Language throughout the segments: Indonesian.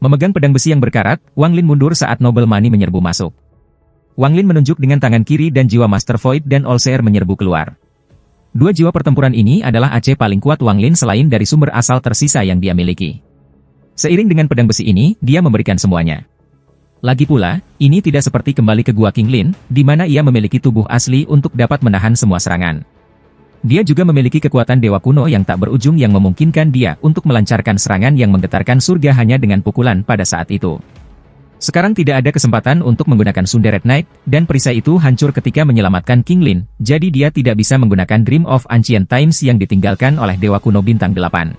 Memegang pedang besi yang berkarat, Wang Lin mundur saat Noble Money menyerbu masuk. Wang Lin menunjuk dengan tangan kiri dan jiwa Master Void dan All-Seer menyerbu keluar. Dua jiwa pertempuran ini adalah AC paling kuat Wang Lin selain dari sumber asal tersisa yang dia miliki. Seiring dengan pedang besi ini, dia memberikan semuanya. Lagi pula, ini tidak seperti kembali ke Gua King Lin, di mana ia memiliki tubuh asli untuk dapat menahan semua serangan. Dia juga memiliki kekuatan dewa kuno yang tak berujung yang memungkinkan dia untuk melancarkan serangan yang menggetarkan surga hanya dengan pukulan pada saat itu. Sekarang tidak ada kesempatan untuk menggunakan Sunderet Knight, dan perisai itu hancur ketika menyelamatkan King Lin, jadi dia tidak bisa menggunakan Dream of Ancient Times yang ditinggalkan oleh dewa kuno bintang 8.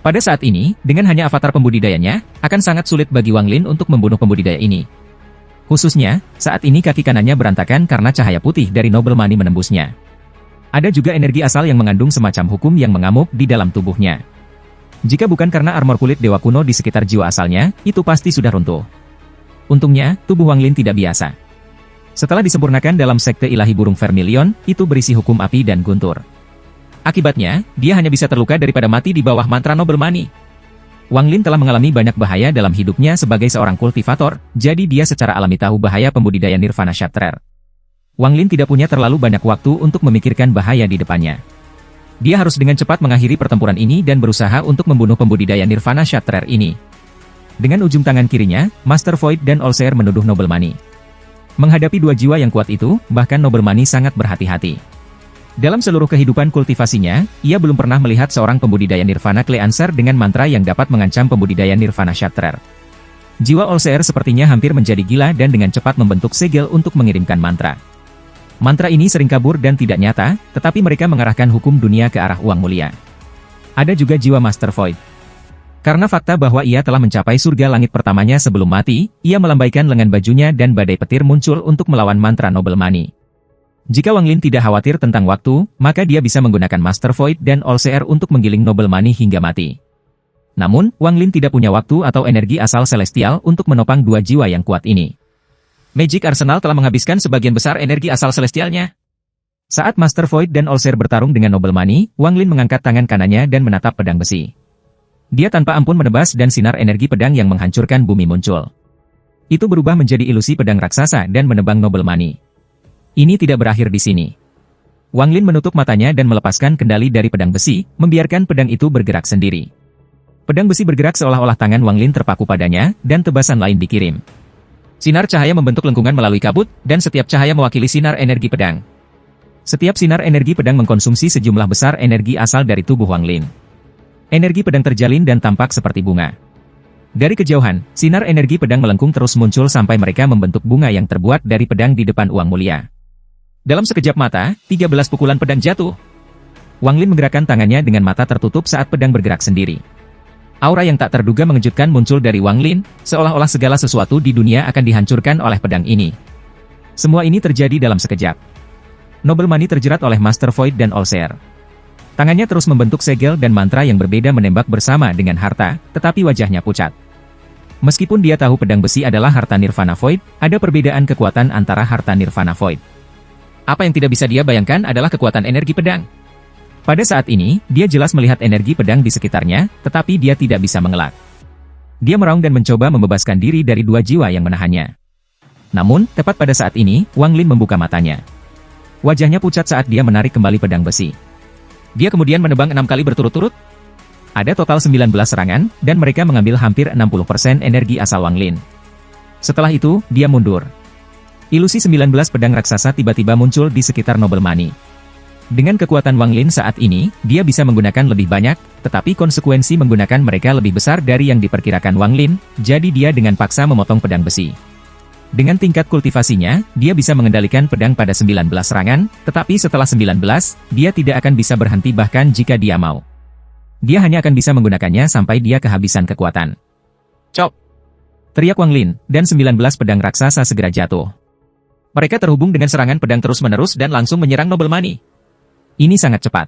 Pada saat ini, dengan hanya avatar pembudidayanya, akan sangat sulit bagi Wang Lin untuk membunuh pembudidaya ini. Khususnya, saat ini kaki kanannya berantakan karena cahaya putih dari Noble Money menembusnya. Ada juga energi asal yang mengandung semacam hukum yang mengamuk di dalam tubuhnya. Jika bukan karena armor kulit dewa kuno di sekitar jiwa asalnya, itu pasti sudah runtuh. Untungnya, tubuh Wang Lin tidak biasa. Setelah disempurnakan dalam sekte ilahi burung Vermilion, itu berisi hukum api dan guntur. Akibatnya, dia hanya bisa terluka daripada mati di bawah mantra Noble Money. Wang Lin telah mengalami banyak bahaya dalam hidupnya sebagai seorang kultivator, jadi dia secara alami tahu bahaya pembudidaya Nirvana Shatterer. Wang Lin tidak punya terlalu banyak waktu untuk memikirkan bahaya di depannya. Dia harus dengan cepat mengakhiri pertempuran ini dan berusaha untuk membunuh pembudidaya Nirvana Shatterer ini. Dengan ujung tangan kirinya, Master Void dan All-Seer menuduh Noble Money. Menghadapi dua jiwa yang kuat itu, bahkan Noble Money sangat berhati-hati. Dalam seluruh kehidupan kultivasinya, ia belum pernah melihat seorang pembudidaya Nirvana Cleanser dengan mantra yang dapat mengancam pembudidaya Nirvana Shatterer. Jiwa All-Seer sepertinya hampir menjadi gila dan dengan cepat membentuk segel untuk mengirimkan mantra. Mantra ini sering kabur dan tidak nyata, tetapi mereka mengarahkan hukum dunia ke arah uang mulia. Ada juga jiwa Master Void. Karena fakta bahwa ia telah mencapai surga langit pertamanya sebelum mati, ia melambaikan lengan bajunya dan badai petir muncul untuk melawan mantra Noble Money. Jika Wang Lin tidak khawatir tentang waktu, maka dia bisa menggunakan Master Void dan All-Seer untuk menggiling Noble Money hingga mati. Namun, Wang Lin tidak punya waktu atau energi asal celestial untuk menopang dua jiwa yang kuat ini. Magic Arsenal telah menghabiskan sebagian besar energi asal celestialnya. Saat Master Void dan All-Seer bertarung dengan Noble Money, Wang Lin mengangkat tangan kanannya dan menatap pedang besi. Dia tanpa ampun menebas dan sinar energi pedang yang menghancurkan bumi muncul. Itu berubah menjadi ilusi pedang raksasa dan menebang Noble Money. Ini tidak berakhir di sini. Wang Lin menutup matanya dan melepaskan kendali dari pedang besi, membiarkan pedang itu bergerak sendiri. Pedang besi bergerak seolah-olah tangan Wang Lin terpaku padanya, dan tebasan lain dikirim. Sinar cahaya membentuk lengkungan melalui kabut, dan setiap cahaya mewakili sinar energi pedang. Setiap sinar energi pedang mengkonsumsi sejumlah besar energi asal dari tubuh Wang Lin. Energi pedang terjalin dan tampak seperti bunga. Dari kejauhan, sinar energi pedang melengkung terus muncul sampai mereka membentuk bunga yang terbuat dari pedang di depan uang mulia. Dalam sekejap mata, 13 pukulan pedang jatuh. Wang Lin menggerakkan tangannya dengan mata tertutup saat pedang bergerak sendiri. Aura yang tak terduga mengejutkan muncul dari Wang Lin, seolah-olah segala sesuatu di dunia akan dihancurkan oleh pedang ini. Semua ini terjadi dalam sekejap. Noble Money terjerat oleh Master Void dan All-Seer. Tangannya terus membentuk segel dan mantra yang berbeda menembak bersama dengan harta, tetapi wajahnya pucat. Meskipun dia tahu pedang besi adalah harta Nirvana Void, ada perbedaan kekuatan antara harta Nirvana Void. Apa yang tidak bisa dia bayangkan adalah kekuatan energi pedang. Pada saat ini, dia jelas melihat energi pedang di sekitarnya, tetapi dia tidak bisa mengelak. Dia meraung dan mencoba membebaskan diri dari dua jiwa yang menahannya. Namun, tepat pada saat ini, Wang Lin membuka matanya. Wajahnya pucat saat dia menarik kembali pedang besi. Dia kemudian menebang 6 kali berturut-turut. Ada total 19 serangan, dan mereka mengambil hampir 60% energi asal Wang Lin. Setelah itu, dia mundur. Ilusi 19 pedang raksasa tiba-tiba muncul di sekitar Noble Money. Dengan kekuatan Wang Lin saat ini, dia bisa menggunakan lebih banyak, tetapi konsekuensi menggunakan mereka lebih besar dari yang diperkirakan Wang Lin, jadi dia dengan paksa memotong pedang besi. Dengan tingkat kultivasinya, dia bisa mengendalikan pedang pada 19 serangan, tetapi setelah 19, dia tidak akan bisa berhenti bahkan jika dia mau. Dia hanya akan bisa menggunakannya sampai dia kehabisan kekuatan. Cop! Teriak Wang Lin, dan 19 pedang raksasa segera jatuh. Mereka terhubung dengan serangan pedang terus-menerus dan langsung menyerang Noble Money. Ini sangat cepat.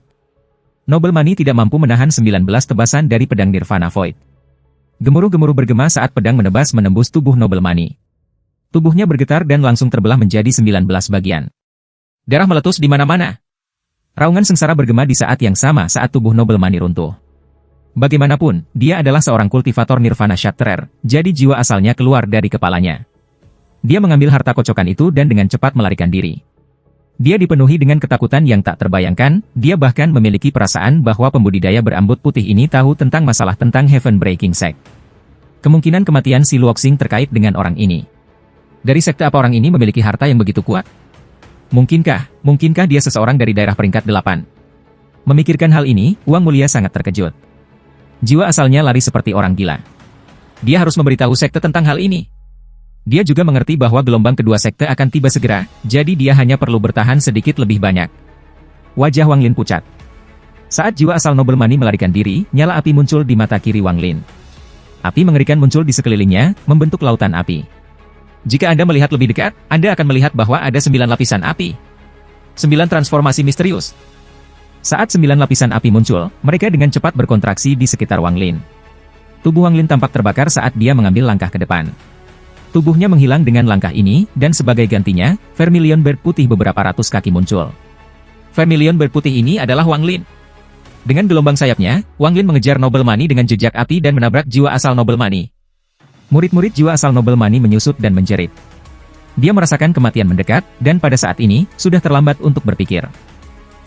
Noble Money tidak mampu menahan 19 tebasan dari pedang Nirvana Void. Gemuruh-gemuruh bergema saat pedang menembus tubuh Noble Money. Tubuhnya bergetar dan langsung terbelah menjadi 19 bagian. Darah meletus di mana-mana. Raungan sengsara bergema di saat yang sama saat tubuh Noble Money runtuh. Bagaimanapun, dia adalah seorang kultivator Nirvana Shatterer, jadi jiwa asalnya keluar dari kepalanya. Dia mengambil harta kocokan itu dan dengan cepat melarikan diri. Dia dipenuhi dengan ketakutan yang tak terbayangkan, dia bahkan memiliki perasaan bahwa pembudidaya berambut putih ini tahu tentang masalah tentang Heaven Breaking Sect. Kemungkinan kematian si Luoxing terkait dengan orang ini. Dari sekte apa orang ini memiliki harta yang begitu kuat? Mungkinkah dia seseorang dari daerah peringkat 8? Memikirkan hal ini, Wang Mulia sangat terkejut. Jiwa asalnya lari seperti orang gila. Dia harus memberitahu sekte tentang hal ini. Dia juga mengerti bahwa gelombang kedua sekte akan tiba segera, jadi dia hanya perlu bertahan sedikit lebih banyak. Wajah Wang Lin pucat. Saat jiwa asal Noble Money melarikan diri, nyala api muncul di mata kiri Wang Lin. Api mengerikan muncul di sekelilingnya, membentuk lautan api. Jika Anda melihat lebih dekat, Anda akan melihat bahwa ada 9 lapisan api. 9 transformasi misterius. Saat 9 lapisan api muncul, mereka dengan cepat berkontraksi di sekitar Wang Lin. Tubuh Wang Lin tampak terbakar saat dia mengambil langkah ke depan. Tubuhnya menghilang dengan langkah ini, dan sebagai gantinya, Vermilion Bird putih beberapa ratus kaki muncul. Vermilion Bird putih ini adalah Wang Lin. Dengan gelombang sayapnya, Wang Lin mengejar Noble Money dengan jejak api dan menabrak jiwa asal Noble Money. Murid-murid jiwa asal Noble Money menyusut dan menjerit. Dia merasakan kematian mendekat, dan pada saat ini, sudah terlambat untuk berpikir.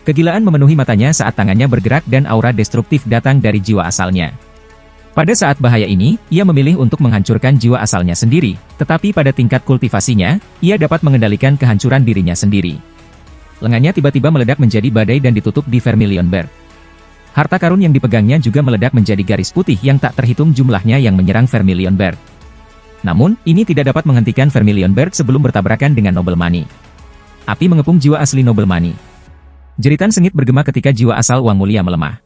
Kegilaan memenuhi matanya saat tangannya bergerak dan aura destruktif datang dari jiwa asalnya. Pada saat bahaya ini, ia memilih untuk menghancurkan jiwa asalnya sendiri, tetapi pada tingkat kultivasinya, ia dapat mengendalikan kehancuran dirinya sendiri. Lengannya tiba-tiba meledak menjadi badai dan ditutup di Vermilion Bird. Harta karun yang dipegangnya juga meledak menjadi garis putih yang tak terhitung jumlahnya yang menyerang Vermilion Bird. Namun, ini tidak dapat menghentikan Vermilion Bird sebelum bertabrakan dengan Noble Money. Api mengepung jiwa asli Noble Money. Jeritan sengit bergema ketika jiwa asal Wang Mulia melemah.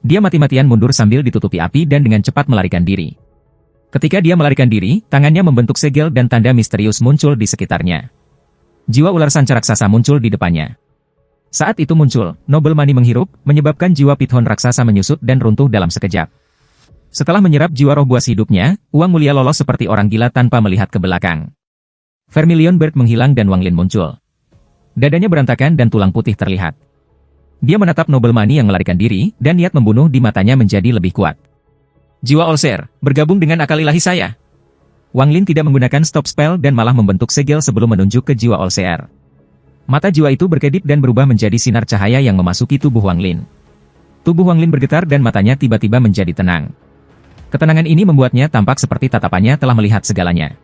Dia mati-matian mundur sambil ditutupi api dan dengan cepat melarikan diri. Ketika dia melarikan diri, tangannya membentuk segel dan tanda misterius muncul di sekitarnya. Jiwa ular sanca raksasa muncul di depannya. Saat itu muncul, Noble Money menghirup, menyebabkan jiwa Pithon raksasa menyusut dan runtuh dalam sekejap. Setelah menyerap jiwa roh buas hidupnya, Wang Mulia lolos seperti orang gila tanpa melihat ke belakang. Vermilion Bird menghilang dan Wang Lin muncul. Dadanya berantakan dan tulang putih terlihat. Dia menatap Noble Money yang melarikan diri, dan niat membunuh di matanya menjadi lebih kuat. Jiwa Allseer, bergabung dengan akal ilahi saya. Wang Lin tidak menggunakan stop spell dan malah membentuk segel sebelum menunjuk ke jiwa Allseer. Mata jiwa itu berkedip dan berubah menjadi sinar cahaya yang memasuki tubuh Wang Lin. Tubuh Wang Lin bergetar dan matanya tiba-tiba menjadi tenang. Ketenangan ini membuatnya tampak seperti tatapannya telah melihat segalanya.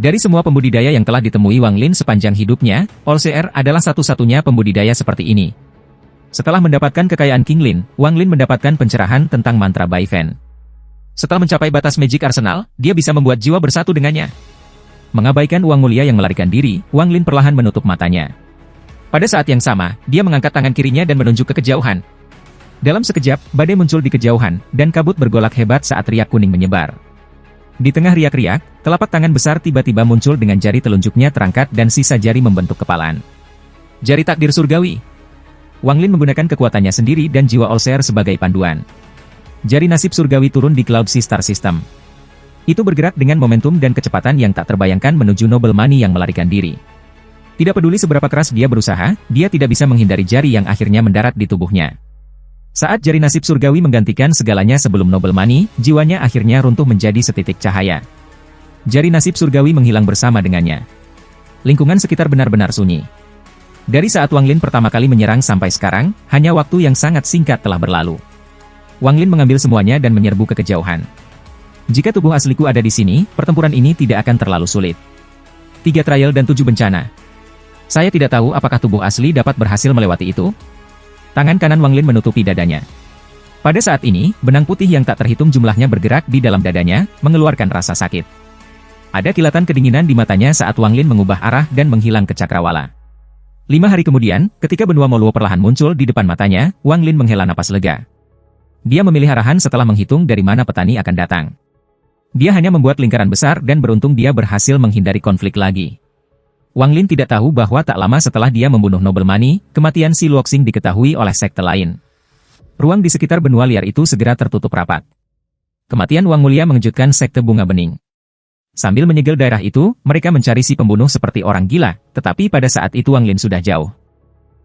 Dari semua pembudidaya yang telah ditemui Wang Lin sepanjang hidupnya, Allseer adalah satu-satunya pembudidaya seperti ini. Setelah mendapatkan kekayaan King Lin, Wang Lin mendapatkan pencerahan tentang mantra Baifen. Setelah mencapai batas Magic Arsenal, dia bisa membuat jiwa bersatu dengannya. Mengabaikan Wang Mulia yang melarikan diri, Wang Lin perlahan menutup matanya. Pada saat yang sama, dia mengangkat tangan kirinya dan menunjuk ke kejauhan. Dalam sekejap, badai muncul di kejauhan, dan kabut bergolak hebat saat riak kuning menyebar. Di tengah riak-riak, telapak tangan besar tiba-tiba muncul dengan jari telunjuknya terangkat dan sisa jari membentuk kepalan. Jari takdir surgawi. Wang Lin menggunakan kekuatannya sendiri dan jiwa Allseer sebagai panduan. Jari nasib surgawi turun di Cloud Sea Star System. Itu bergerak dengan momentum dan kecepatan yang tak terbayangkan menuju Noble Money yang melarikan diri. Tidak peduli seberapa keras dia berusaha, dia tidak bisa menghindari jari yang akhirnya mendarat di tubuhnya. Saat jari nasib surgawi menggantikan segalanya sebelum Noble Money, jiwanya akhirnya runtuh menjadi setitik cahaya. Jari nasib surgawi menghilang bersama dengannya. Lingkungan sekitar benar-benar sunyi. Dari saat Wang Lin pertama kali menyerang sampai sekarang, hanya waktu yang sangat singkat telah berlalu. Wang Lin mengambil semuanya dan menyerbu ke kejauhan. Jika tubuh asliku ada di sini, pertempuran ini tidak akan terlalu sulit. 3 trial dan 7 bencana. Saya tidak tahu apakah tubuh asli dapat berhasil melewati itu. Tangan kanan Wang Lin menutupi dadanya. Pada saat ini, benang putih yang tak terhitung jumlahnya bergerak di dalam dadanya, mengeluarkan rasa sakit. Ada kilatan kedinginan di matanya saat Wang Lin mengubah arah dan menghilang ke cakrawala. 5 hari kemudian, ketika benua Moluo perlahan muncul di depan matanya, Wang Lin menghela napas lega. Dia memilih arahan setelah menghitung dari mana petani akan datang. Dia hanya membuat lingkaran besar dan beruntung dia berhasil menghindari konflik lagi. Wang Lin tidak tahu bahwa tak lama setelah dia membunuh Noble Money, kematian si Luoxing diketahui oleh sekte lain. Ruang di sekitar benua liar itu segera tertutup rapat. Kematian Wang Mulia mengejutkan sekte bunga bening. Sambil menyegel daerah itu, mereka mencari si pembunuh seperti orang gila, tetapi pada saat itu Wang Lin sudah jauh.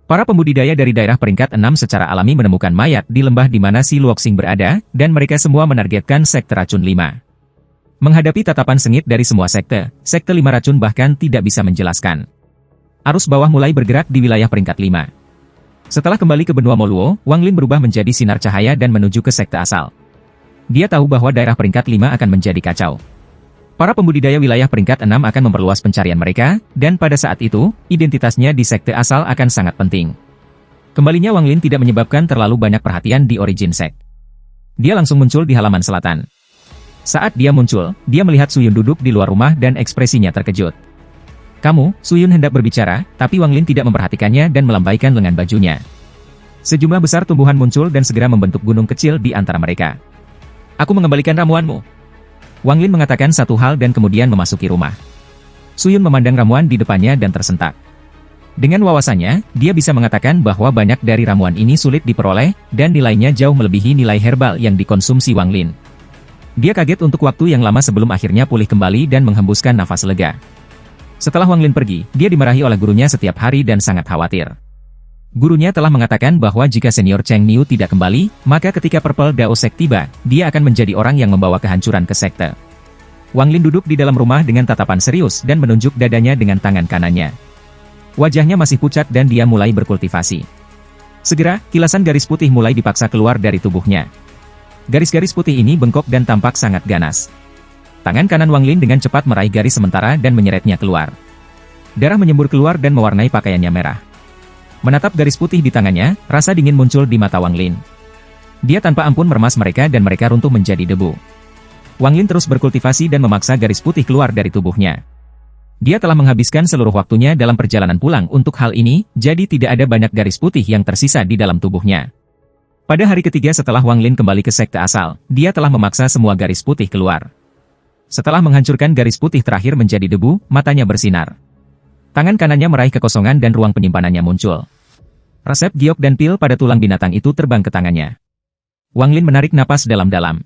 Para pembudidaya dari daerah peringkat 6 secara alami menemukan mayat di lembah di mana si Luoxing berada, dan mereka semua menargetkan sekte racun 5. Menghadapi tatapan sengit dari semua sekte 5 racun bahkan tidak bisa menjelaskan. Arus bawah mulai bergerak di wilayah peringkat 5. Setelah kembali ke benua Moluo, Wang Lin berubah menjadi sinar cahaya dan menuju ke sekte asal. Dia tahu bahwa daerah peringkat 5 akan menjadi kacau. Para pembudidaya wilayah peringkat 6 akan memperluas pencarian mereka, dan pada saat itu, identitasnya di sekte asal akan sangat penting. Kembalinya Wang Lin tidak menyebabkan terlalu banyak perhatian di Origin Sect. Dia langsung muncul di halaman selatan. Saat dia muncul, dia melihat Suyun duduk di luar rumah dan ekspresinya terkejut. "Kamu," Suyun hendak berbicara, tapi Wang Lin tidak memperhatikannya dan melambaikan lengan bajunya. Sejumlah besar tumbuhan muncul dan segera membentuk gunung kecil di antara mereka. "Aku mengembalikan ramuanmu." Wang Lin mengatakan satu hal dan kemudian memasuki rumah. Suyun memandang ramuan di depannya dan tersentak. Dengan wawasannya, dia bisa mengatakan bahwa banyak dari ramuan ini sulit diperoleh, dan nilainya jauh melebihi nilai herbal yang dikonsumsi Wang Lin. Dia kaget untuk waktu yang lama sebelum akhirnya pulih kembali dan menghembuskan nafas lega. Setelah Wang Lin pergi, dia dimarahi oleh gurunya setiap hari dan sangat khawatir. Gurunya telah mengatakan bahwa jika senior Cheng Niu tidak kembali, maka ketika Purple Dao Sect tiba, dia akan menjadi orang yang membawa kehancuran ke sekte. Wang Lin duduk di dalam rumah dengan tatapan serius dan menunjuk dadanya dengan tangan kanannya. Wajahnya masih pucat dan dia mulai berkultivasi. Segera, kilasan garis putih mulai dipaksa keluar dari tubuhnya. Garis-garis putih ini bengkok dan tampak sangat ganas. Tangan kanan Wang Lin dengan cepat meraih garis sementara dan menyeretnya keluar. Darah menyembur keluar dan mewarnai pakaiannya merah. Menatap garis putih di tangannya, rasa dingin muncul di mata Wang Lin. Dia tanpa ampun meremas mereka dan mereka runtuh menjadi debu. Wang Lin terus berkultivasi dan memaksa garis putih keluar dari tubuhnya. Dia telah menghabiskan seluruh waktunya dalam perjalanan pulang untuk hal ini, jadi tidak ada banyak garis putih yang tersisa di dalam tubuhnya. Pada hari ketiga setelah Wang Lin kembali ke sekte asal, dia telah memaksa semua garis putih keluar. Setelah menghancurkan garis putih terakhir menjadi debu, matanya bersinar. Tangan kanannya meraih kekosongan dan ruang penyimpanannya muncul. Resep giok dan pil pada tulang binatang itu terbang ke tangannya. Wang Lin menarik napas dalam-dalam.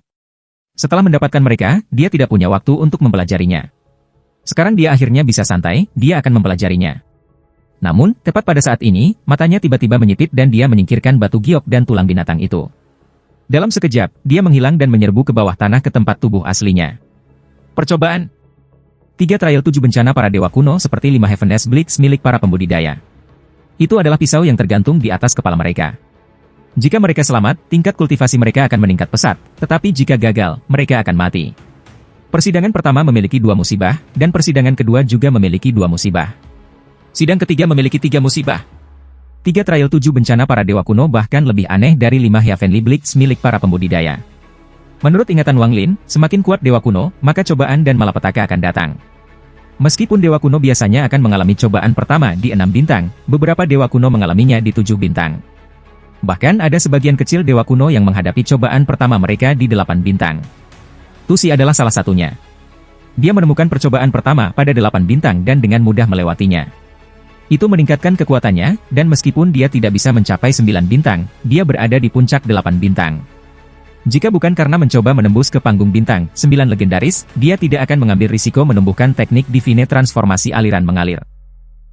Setelah mendapatkan mereka, dia tidak punya waktu untuk mempelajarinya. Sekarang dia akhirnya bisa santai, dia akan mempelajarinya. Namun, tepat pada saat ini, matanya tiba-tiba menyipit dan dia menyingkirkan batu giok dan tulang binatang itu. Dalam sekejap, dia menghilang dan menyerbu ke bawah tanah ke tempat tubuh aslinya. Percobaan 3 trial 7 bencana para dewa kuno seperti 5 Heaven's Blitz milik para pembudidaya. Itu adalah pisau yang tergantung di atas kepala mereka. Jika mereka selamat, tingkat kultivasi mereka akan meningkat pesat, tetapi jika gagal, mereka akan mati. Persidangan pertama memiliki 2 musibah, dan persidangan kedua juga memiliki 2 musibah. Sidang ketiga memiliki 3 musibah. 3 trial 7 bencana para dewa kuno bahkan lebih aneh dari 5 Heavenly Blitz milik para pembudidaya. Menurut ingatan Wang Lin, semakin kuat dewa kuno, maka cobaan dan malapetaka akan datang. Meskipun dewa kuno biasanya akan mengalami cobaan pertama di 6 bintang, beberapa dewa kuno mengalaminya di 7 bintang. Bahkan ada sebagian kecil dewa kuno yang menghadapi cobaan pertama mereka di 8 bintang. Tusi adalah salah satunya. Dia menemukan percobaan pertama pada 8 bintang dan dengan mudah melewatinya. Itu meningkatkan kekuatannya, dan meskipun dia tidak bisa mencapai 9 bintang, dia berada di puncak 8 bintang. Jika bukan karena mencoba menembus ke panggung bintang 9 legendaris, dia tidak akan mengambil risiko menumbuhkan teknik divine transformasi aliran mengalir.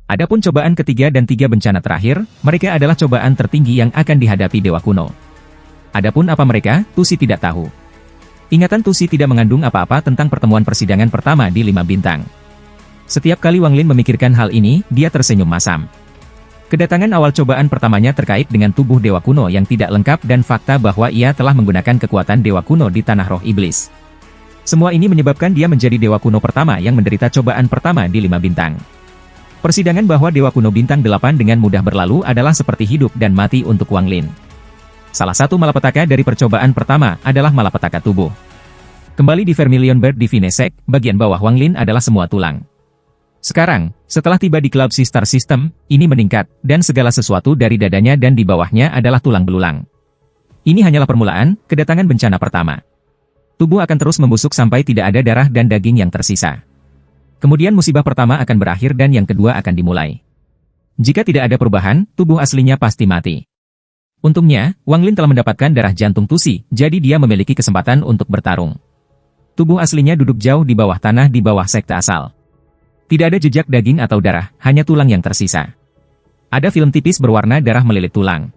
Adapun cobaan ketiga dan 3 bencana terakhir, mereka adalah cobaan tertinggi yang akan dihadapi dewa kuno. Adapun apa mereka, Tusi tidak tahu. Ingatan Tusi tidak mengandung apa-apa tentang pertemuan persidangan pertama di 5 bintang. Setiap kali Wang Lin memikirkan hal ini, dia tersenyum masam. Kedatangan awal cobaan pertamanya terkait dengan tubuh dewa kuno yang tidak lengkap dan fakta bahwa ia telah menggunakan kekuatan dewa kuno di tanah roh iblis. Semua ini menyebabkan dia menjadi dewa kuno pertama yang menderita cobaan pertama di 5 bintang. Persidangan bahwa dewa kuno bintang 8 dengan mudah berlalu adalah seperti hidup dan mati untuk Wang Lin. Salah satu malapetaka dari percobaan pertama adalah malapetaka tubuh. Kembali di Vermilion Bird Divine Sect, bagian bawah Wang Lin adalah semua tulang. Sekarang, setelah tiba di Club Sister System, ini meningkat, dan segala sesuatu dari dadanya dan di bawahnya adalah tulang belulang. Ini hanyalah permulaan, kedatangan bencana pertama. Tubuh akan terus membusuk sampai tidak ada darah dan daging yang tersisa. Kemudian musibah pertama akan berakhir dan yang kedua akan dimulai. Jika tidak ada perubahan, tubuh aslinya pasti mati. Untungnya, Wang Lin telah mendapatkan darah jantung Tusi, jadi dia memiliki kesempatan untuk bertarung. Tubuh aslinya duduk jauh di bawah tanah di bawah sekte asal. Tidak ada jejak daging atau darah, hanya tulang yang tersisa. Ada film tipis berwarna darah melilit tulang.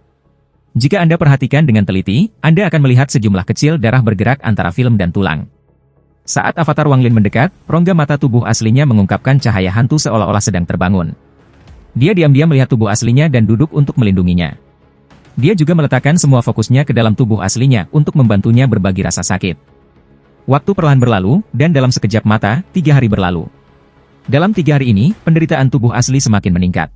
Jika Anda perhatikan dengan teliti, Anda akan melihat sejumlah kecil darah bergerak antara film dan tulang. Saat avatar Wang Lin mendekat, rongga mata tubuh aslinya mengungkapkan cahaya hantu seolah-olah sedang terbangun. Dia diam-diam melihat tubuh aslinya dan duduk untuk melindunginya. Dia juga meletakkan semua fokusnya ke dalam tubuh aslinya untuk membantunya berbagi rasa sakit. Waktu perlahan berlalu, dan dalam sekejap mata, 3 hari berlalu. Dalam 3 hari ini, penderitaan tubuh asli semakin meningkat.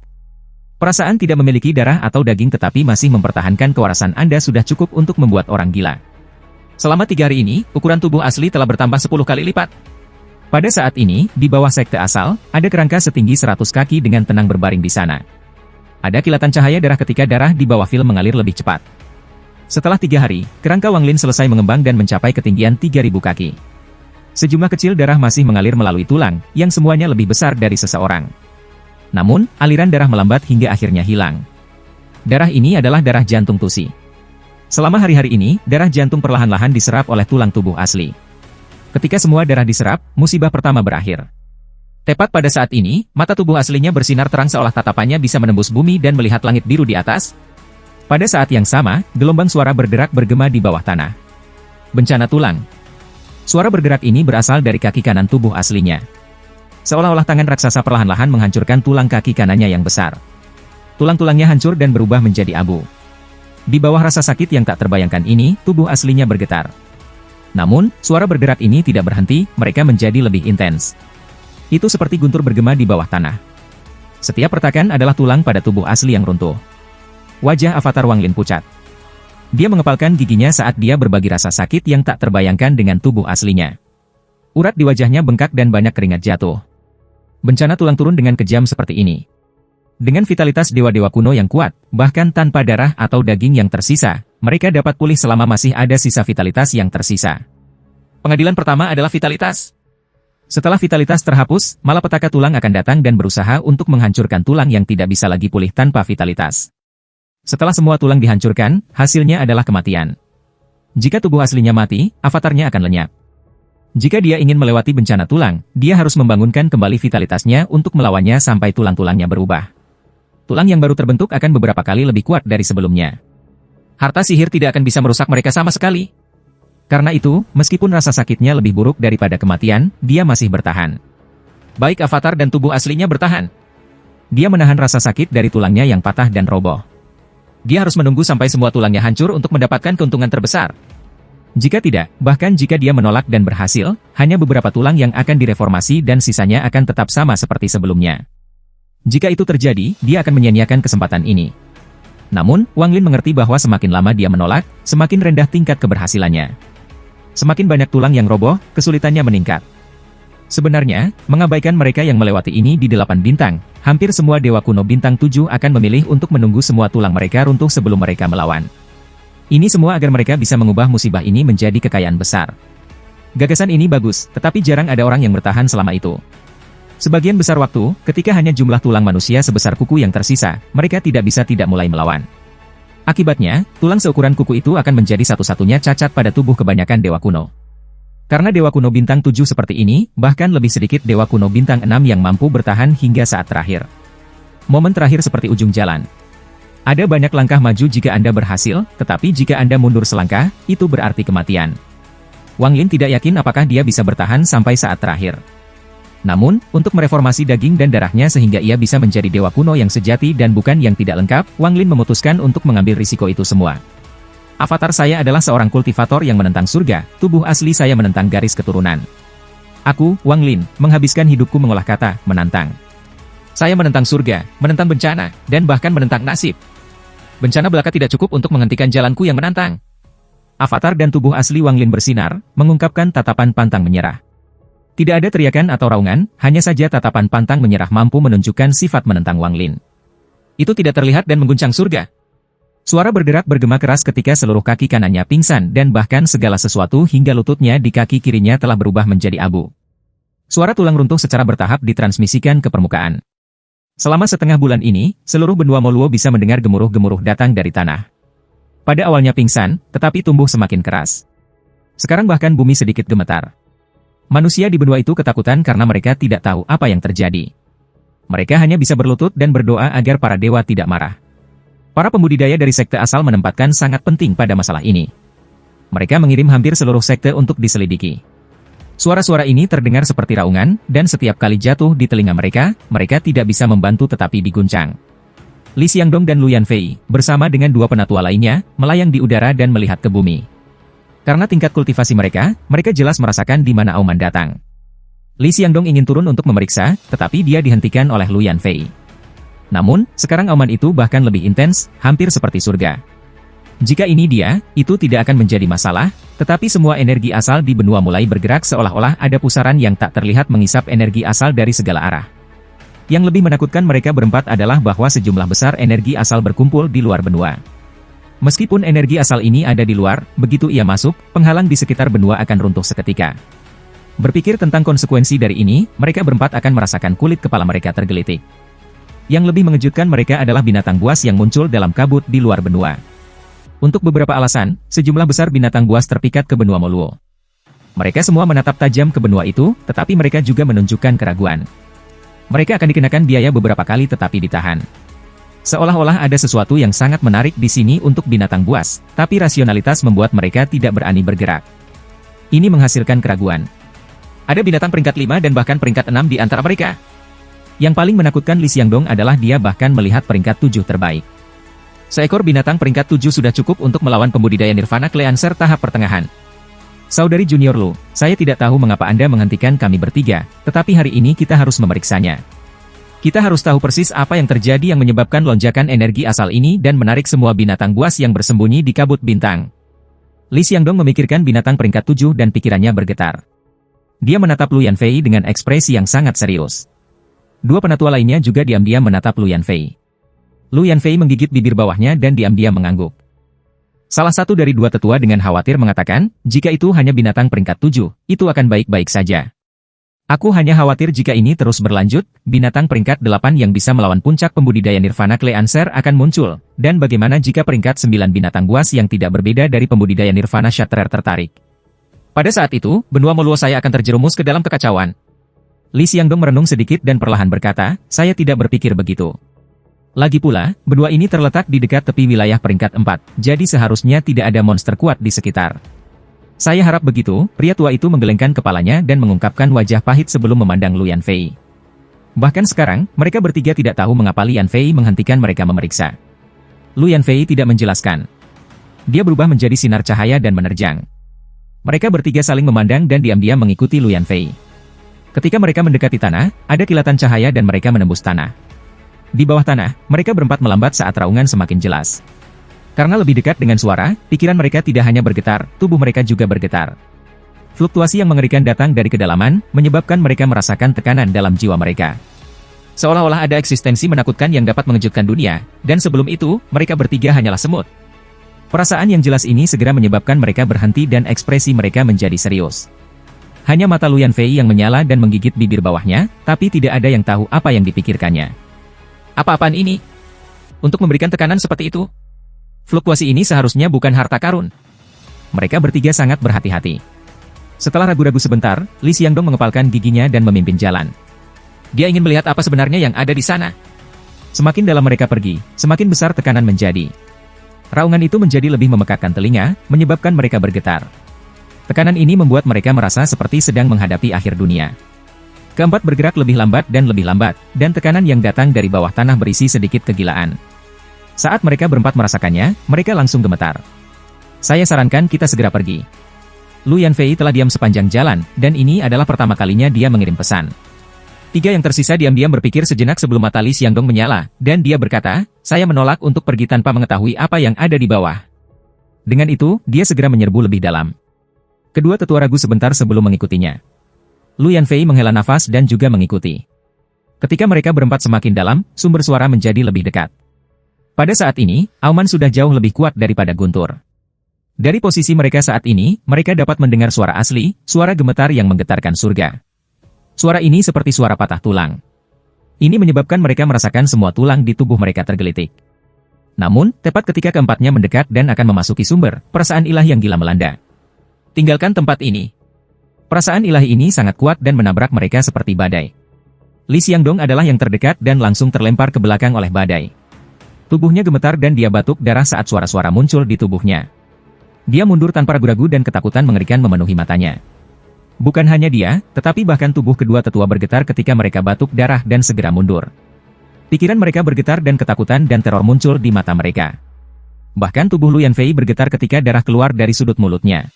Perasaan tidak memiliki darah atau daging tetapi masih mempertahankan kewarasan Anda sudah cukup untuk membuat orang gila. Selama 3 hari ini, ukuran tubuh asli telah bertambah 10 kali lipat. Pada saat ini, di bawah sekte asal, ada kerangka setinggi 100 kaki dengan tenang berbaring di sana. Ada kilatan cahaya darah ketika darah di bawah film mengalir lebih cepat. Setelah 3 hari, kerangka Wang Lin selesai mengembang dan mencapai ketinggian 3.000 kaki. Sejumlah kecil darah masih mengalir melalui tulang, yang semuanya lebih besar dari seseorang. Namun, aliran darah melambat hingga akhirnya hilang. Darah ini adalah darah jantung Tusi. Selama hari-hari ini, darah jantung perlahan-lahan diserap oleh tulang tubuh asli. Ketika semua darah diserap, musibah pertama berakhir. Tepat pada saat ini, mata tubuh aslinya bersinar terang seolah tatapannya bisa menembus bumi dan melihat langit biru di atas. Pada saat yang sama, gelombang suara berderak bergema di bawah tanah. Bencana tulang. Suara bergerak ini berasal dari kaki kanan tubuh aslinya. Seolah-olah tangan raksasa perlahan-lahan menghancurkan tulang kaki kanannya yang besar. Tulang-tulangnya hancur dan berubah menjadi abu. Di bawah rasa sakit yang tak terbayangkan ini, tubuh aslinya bergetar. Namun, suara bergerak ini tidak berhenti, mereka menjadi lebih intens. Itu seperti guntur bergema di bawah tanah. Setiap retakan adalah tulang pada tubuh asli yang runtuh. Wajah avatar Wang Lin pucat. Dia mengepalkan giginya saat dia berbagi rasa sakit yang tak terbayangkan dengan tubuh aslinya. Urat di wajahnya bengkak dan banyak keringat jatuh. Bencana tulang turun dengan kejam seperti ini. Dengan vitalitas dewa-dewa kuno yang kuat, bahkan tanpa darah atau daging yang tersisa, mereka dapat pulih selama masih ada sisa vitalitas yang tersisa. Pengadilan pertama adalah vitalitas. Setelah vitalitas terhapus, malapetaka tulang akan datang dan berusaha untuk menghancurkan tulang yang tidak bisa lagi pulih tanpa vitalitas. Setelah semua tulang dihancurkan, hasilnya adalah kematian. Jika tubuh aslinya mati, avatarnya akan lenyap. Jika dia ingin melewati bencana tulang, dia harus membangunkan kembali vitalitasnya untuk melawannya sampai tulang-tulangnya berubah. Tulang yang baru terbentuk akan beberapa kali lebih kuat dari sebelumnya. Harta sihir tidak akan bisa merusak mereka sama sekali. Karena itu, meskipun rasa sakitnya lebih buruk daripada kematian, dia masih bertahan. Baik avatar dan tubuh aslinya bertahan. Dia menahan rasa sakit dari tulangnya yang patah dan roboh. Dia harus menunggu sampai semua tulangnya hancur untuk mendapatkan keuntungan terbesar. Jika tidak, bahkan jika dia menolak dan berhasil, hanya beberapa tulang yang akan direformasi dan sisanya akan tetap sama seperti sebelumnya. Jika itu terjadi, dia akan menyia-nyiakan kesempatan ini. Namun, Wang Lin mengerti bahwa semakin lama dia menolak, semakin rendah tingkat keberhasilannya. Semakin banyak tulang yang roboh, kesulitannya meningkat. Sebenarnya, mengabaikan mereka yang melewati ini di 8 bintang, hampir semua dewa kuno bintang 7 akan memilih untuk menunggu semua tulang mereka runtuh sebelum mereka melawan. Ini semua agar mereka bisa mengubah musibah ini menjadi kekayaan besar. Gagasan ini bagus, tetapi jarang ada orang yang bertahan selama itu. Sebagian besar waktu, ketika hanya jumlah tulang manusia sebesar kuku yang tersisa, mereka tidak bisa tidak mulai melawan. Akibatnya, tulang seukuran kuku itu akan menjadi satu-satunya cacat pada tubuh kebanyakan dewa kuno. Karena dewa kuno bintang 7 seperti ini, bahkan lebih sedikit dewa kuno bintang 6 yang mampu bertahan hingga saat terakhir. Momen terakhir seperti ujung jalan. Ada banyak langkah maju jika Anda berhasil, tetapi jika Anda mundur selangkah, itu berarti kematian. Wang Lin tidak yakin apakah dia bisa bertahan sampai saat terakhir. Namun, untuk mereformasi daging dan darahnya sehingga ia bisa menjadi dewa kuno yang sejati dan bukan yang tidak lengkap, Wang Lin memutuskan untuk mengambil risiko itu semua. Avatar saya adalah seorang kultivator yang menentang surga, tubuh asli saya menentang garis keturunan. Aku, Wang Lin, menghabiskan hidupku mengolah kata, menantang. Saya menentang surga, menentang bencana, dan bahkan menentang nasib. Bencana belaka tidak cukup untuk menghentikan jalanku yang menantang. Avatar dan tubuh asli Wang Lin bersinar, mengungkapkan tatapan pantang menyerah. Tidak ada teriakan atau raungan, hanya saja tatapan pantang menyerah mampu menunjukkan sifat menentang Wang Lin. Itu tidak terlihat dan mengguncang surga. Suara bergerak bergema keras ketika seluruh kaki kanannya pingsan dan bahkan segala sesuatu hingga lututnya di kaki kirinya telah berubah menjadi abu. Suara tulang runtuh secara bertahap ditransmisikan ke permukaan. Selama setengah bulan ini, seluruh benua Moluo bisa mendengar gemuruh-gemuruh datang dari tanah. Pada awalnya pingsan, tetapi tumbuh semakin keras. Sekarang bahkan bumi sedikit gemetar. Manusia di benua itu ketakutan karena mereka tidak tahu apa yang terjadi. Mereka hanya bisa berlutut dan berdoa agar para dewa tidak marah. Para pembudidaya dari sekte asal menempatkan sangat penting pada masalah ini. Mereka mengirim hampir seluruh sekte untuk diselidiki. Suara-suara ini terdengar seperti raungan, dan setiap kali jatuh di telinga mereka, mereka tidak bisa membantu tetapi diguncang. Li Xiangdong dan Lu Yanfei, bersama dengan dua penatua lainnya, melayang di udara dan melihat ke bumi. Karena tingkat kultivasi mereka, mereka jelas merasakan di mana auman datang. Li Xiangdong ingin turun untuk memeriksa, tetapi dia dihentikan oleh Lu Yanfei. Namun, sekarang auman itu bahkan lebih intens, hampir seperti surga. Jika ini dia, itu tidak akan menjadi masalah, tetapi semua energi asal di benua mulai bergerak seolah-olah ada pusaran yang tak terlihat mengisap energi asal dari segala arah. Yang lebih menakutkan mereka berempat adalah bahwa sejumlah besar energi asal berkumpul di luar benua. Meskipun energi asal ini ada di luar, begitu ia masuk, penghalang di sekitar benua akan runtuh seketika. Berpikir tentang konsekuensi dari ini, mereka berempat akan merasakan kulit kepala mereka tergelitik. Yang lebih mengejutkan mereka adalah binatang buas yang muncul dalam kabut di luar benua. Untuk beberapa alasan, sejumlah besar binatang buas terpikat ke benua Moluo. Mereka semua menatap tajam ke benua itu, tetapi mereka juga menunjukkan keraguan. Mereka akan dikenakan biaya beberapa kali tetapi ditahan. Seolah-olah ada sesuatu yang sangat menarik di sini untuk binatang buas, tapi rasionalitas membuat mereka tidak berani bergerak. Ini menghasilkan keraguan. Ada binatang peringkat 5 dan bahkan peringkat 6 di antara mereka. Yang paling menakutkan Li Xiangdong adalah dia bahkan melihat peringkat 7 terbaik. Seekor binatang peringkat 7 sudah cukup untuk melawan pembudidaya Nirvana Cleanser tahap pertengahan. Saudari Junior Lu, saya tidak tahu mengapa Anda menghentikan kami bertiga, tetapi hari ini kita harus memeriksanya. Kita harus tahu persis apa yang terjadi yang menyebabkan lonjakan energi asal ini dan menarik semua binatang buas yang bersembunyi di kabut bintang. Li Xiangdong memikirkan binatang peringkat 7 dan pikirannya bergetar. Dia menatap Lu Yanfei dengan ekspresi yang sangat serius. Dua penatua lainnya juga diam-diam menatap Lu Yanfei. Lu Yanfei menggigit bibir bawahnya dan diam-diam mengangguk. Salah satu dari dua tetua dengan khawatir mengatakan, jika itu hanya binatang peringkat 7, itu akan baik-baik saja. Aku hanya khawatir jika ini terus berlanjut, binatang peringkat 8 yang bisa melawan puncak pembudidaya Nirvana Cleanser akan muncul, dan bagaimana jika peringkat 9 binatang buas yang tidak berbeda dari pembudidaya Nirvana Shatterer tertarik. Pada saat itu, benua Moluo saya akan terjerumus ke dalam kekacauan. Li Xiangdong merenung sedikit dan perlahan berkata, saya tidak berpikir begitu. Lagi pula, benua ini terletak di dekat tepi wilayah peringkat 4, jadi seharusnya tidak ada monster kuat di sekitar. Saya harap begitu, pria tua itu menggelengkan kepalanya dan mengungkapkan wajah pahit sebelum memandang Lu Yanfei. Bahkan sekarang, mereka bertiga tidak tahu mengapa Li Yanfei menghentikan mereka memeriksa. Lu Yanfei tidak menjelaskan. Dia berubah menjadi sinar cahaya dan menerjang. Mereka bertiga saling memandang dan diam-diam mengikuti Lu Yanfei. Ketika mereka mendekati tanah, ada kilatan cahaya dan mereka menembus tanah. Di bawah tanah, mereka berempat melambat saat raungan semakin jelas. Karena lebih dekat dengan suara, pikiran mereka tidak hanya bergetar, tubuh mereka juga bergetar. Fluktuasi yang mengerikan datang dari kedalaman, menyebabkan mereka merasakan tekanan dalam jiwa mereka. Seolah-olah ada eksistensi menakutkan yang dapat mengejutkan dunia, dan sebelum itu, mereka bertiga hanyalah semut. Perasaan yang jelas ini segera menyebabkan mereka berhenti dan ekspresi mereka menjadi serius. Hanya mata Lu Yanfei yang menyala dan menggigit bibir bawahnya, tapi tidak ada yang tahu apa yang dipikirkannya. Apa-apaan ini? Untuk memberikan tekanan seperti itu? Fluktuasi ini seharusnya bukan harta karun. Mereka bertiga sangat berhati-hati. Setelah ragu-ragu sebentar, Li Xiangdong mengepalkan giginya dan memimpin jalan. Dia ingin melihat apa sebenarnya yang ada di sana. Semakin dalam mereka pergi, semakin besar tekanan menjadi. Raungan itu menjadi lebih memekakkan telinga, menyebabkan mereka bergetar. Tekanan ini membuat mereka merasa seperti sedang menghadapi akhir dunia. Keempat bergerak lebih lambat, dan tekanan yang datang dari bawah tanah berisi sedikit kegilaan. Saat mereka berempat merasakannya, mereka langsung gemetar. Saya sarankan kita segera pergi. Lu Yanfei telah diam sepanjang jalan, dan ini adalah pertama kalinya dia mengirim pesan. Tiga yang tersisa diam-diam berpikir sejenak sebelum mata Li Xiangdong menyala, dan dia berkata, saya menolak untuk pergi tanpa mengetahui apa yang ada di bawah. Dengan itu, dia segera menyerbu lebih dalam. Kedua tetua ragu sebentar sebelum mengikutinya. Lu Yanfei menghela nafas dan juga mengikuti. Ketika mereka berempat semakin dalam, sumber suara menjadi lebih dekat. Pada saat ini, auman sudah jauh lebih kuat daripada guntur. Dari posisi mereka saat ini, mereka dapat mendengar suara asli, suara gemetar yang menggetarkan surga. Suara ini seperti suara patah tulang. Ini menyebabkan mereka merasakan semua tulang di tubuh mereka tergelitik. Namun, tepat ketika keempatnya mendekat dan akan memasuki sumber, perasaan ilahi yang gila melanda. Tinggalkan tempat ini. Perasaan ilahi ini sangat kuat dan menabrak mereka seperti badai. Li Xiangdong adalah yang terdekat dan langsung terlempar ke belakang oleh badai. Tubuhnya gemetar dan dia batuk darah saat suara-suara muncul di tubuhnya. Dia mundur tanpa ragu-ragu dan ketakutan mengerikan memenuhi matanya. Bukan hanya dia, tetapi bahkan tubuh kedua tetua bergetar ketika mereka batuk darah dan segera mundur. Pikiran mereka bergetar dan ketakutan dan teror muncul di mata mereka. Bahkan tubuh Lu Yanfei bergetar ketika darah keluar dari sudut mulutnya.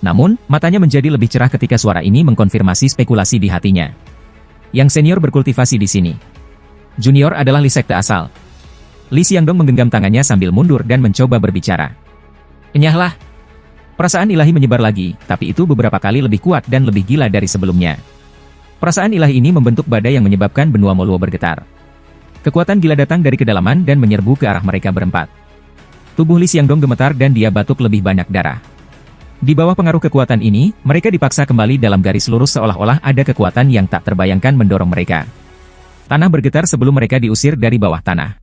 Namun, matanya menjadi lebih cerah ketika suara ini mengkonfirmasi spekulasi di hatinya. Yang senior berkultivasi di sini. Junior adalah Li sekte asal. Li Xiangdong menggenggam tangannya sambil mundur dan mencoba berbicara. Enyahlah. Perasaan ilahi menyebar lagi, tapi itu beberapa kali lebih kuat dan lebih gila dari sebelumnya. Perasaan ilahi ini membentuk badai yang menyebabkan benua Moluo bergetar. Kekuatan gila datang dari kedalaman dan menyerbu ke arah mereka berempat. Tubuh Li Xiangdong gemetar dan dia batuk lebih banyak darah. Di bawah pengaruh kekuatan ini, mereka dipaksa kembali dalam garis lurus seolah-olah ada kekuatan yang tak terbayangkan mendorong mereka. Tanah bergetar sebelum mereka diusir dari bawah tanah.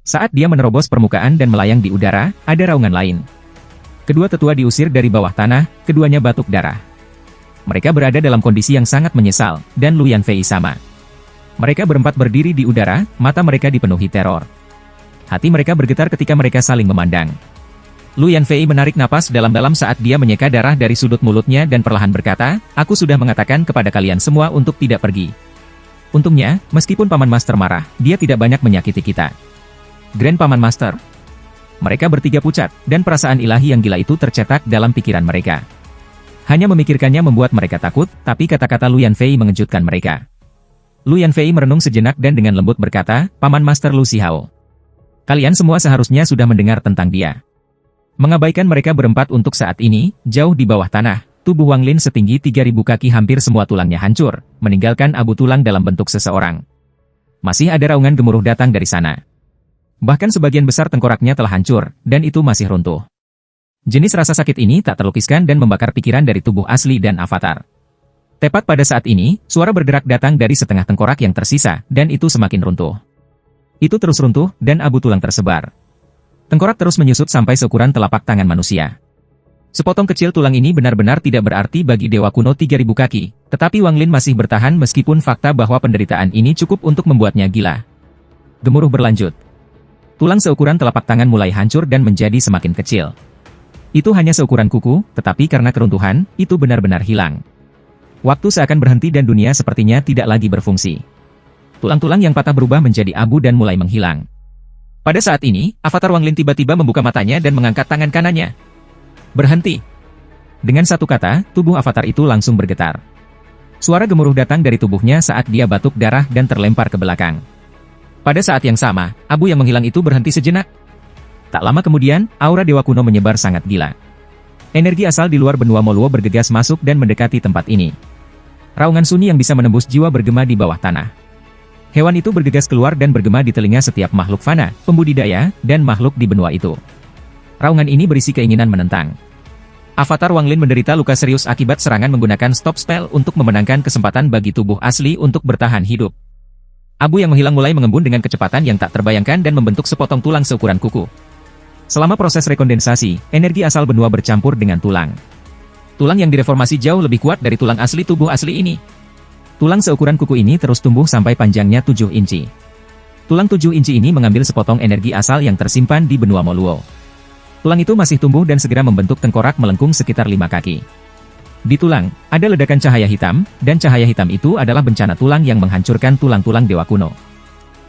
Saat dia menerobos permukaan dan melayang di udara, ada raungan lain. Kedua tetua diusir dari bawah tanah, keduanya batuk darah. Mereka berada dalam kondisi yang sangat menyesal, dan Lu Yanfei sama. Mereka berempat berdiri di udara, mata mereka dipenuhi teror. Hati mereka bergetar ketika mereka saling memandang. Lu Yanfei menarik napas dalam-dalam saat dia menyeka darah dari sudut mulutnya dan perlahan berkata, "Aku sudah mengatakan kepada kalian semua untuk tidak pergi." Untungnya, meskipun Paman Master marah, dia tidak banyak menyakiti kita. Grand Paman Master. Mereka bertiga pucat, dan perasaan ilahi yang gila itu tercetak dalam pikiran mereka. Hanya memikirkannya membuat mereka takut, tapi kata-kata Lu Yanfei mengejutkan mereka. Lu Yanfei merenung sejenak dan dengan lembut berkata, "Paman Master Lu Xiao. Kalian semua seharusnya sudah mendengar tentang dia." Mengabaikan mereka berempat untuk saat ini, jauh di bawah tanah, tubuh Wang Lin setinggi 3.000 kaki hampir semua tulangnya hancur, meninggalkan abu tulang dalam bentuk seseorang. Masih ada raungan gemuruh datang dari sana. Bahkan sebagian besar tengkoraknya telah hancur, dan itu masih runtuh. Jenis rasa sakit ini tak terlukiskan dan membakar pikiran dari tubuh asli dan avatar. Tepat pada saat ini, suara bergerak datang dari setengah tengkorak yang tersisa, dan itu semakin runtuh. Itu terus runtuh, dan abu tulang tersebar. Tengkorak terus menyusut sampai seukuran telapak tangan manusia. Sepotong kecil tulang ini benar-benar tidak berarti bagi dewa kuno 3.000 kaki, tetapi Wang Lin masih bertahan meskipun fakta bahwa penderitaan ini cukup untuk membuatnya gila. Gemuruh berlanjut. Tulang seukuran telapak tangan mulai hancur dan menjadi semakin kecil. Itu hanya seukuran kuku, tetapi karena keruntuhan, itu benar-benar hilang. Waktu seakan berhenti dan dunia sepertinya tidak lagi berfungsi. Tulang-tulang yang patah berubah menjadi abu dan mulai menghilang. Pada saat ini, avatar Wang Lin tiba-tiba membuka matanya dan mengangkat tangan kanannya. Berhenti. Dengan satu kata, tubuh avatar itu langsung bergetar. Suara gemuruh datang dari tubuhnya saat dia batuk darah dan terlempar ke belakang. Pada saat yang sama, abu yang menghilang itu berhenti sejenak. Tak lama kemudian, aura dewa kuno menyebar sangat gila. Energi asal di luar benua Moluo bergegas masuk dan mendekati tempat ini. Raungan sunyi yang bisa menembus jiwa bergema di bawah tanah. Hewan itu bergegas keluar dan bergema di telinga setiap makhluk fana, pembudidaya, dan makhluk di benua itu. Raungan ini berisi keinginan menentang. Avatar Wang Lin menderita luka serius akibat serangan menggunakan stop spell untuk memenangkan kesempatan bagi tubuh asli untuk bertahan hidup. Abu yang menghilang mulai mengembun dengan kecepatan yang tak terbayangkan dan membentuk sepotong tulang seukuran kuku. Selama proses rekondensasi, energi asal benua bercampur dengan tulang. Tulang yang direformasi jauh lebih kuat dari tulang asli tubuh asli ini. Tulang seukuran kuku ini terus tumbuh sampai panjangnya 7 inci. Tulang 7 inci ini mengambil sepotong energi asal yang tersimpan di benua Moluo. Tulang itu masih tumbuh dan segera membentuk tengkorak melengkung sekitar 5 kaki. Di tulang, ada ledakan cahaya hitam, dan cahaya hitam itu adalah bencana tulang yang menghancurkan tulang-tulang dewa kuno.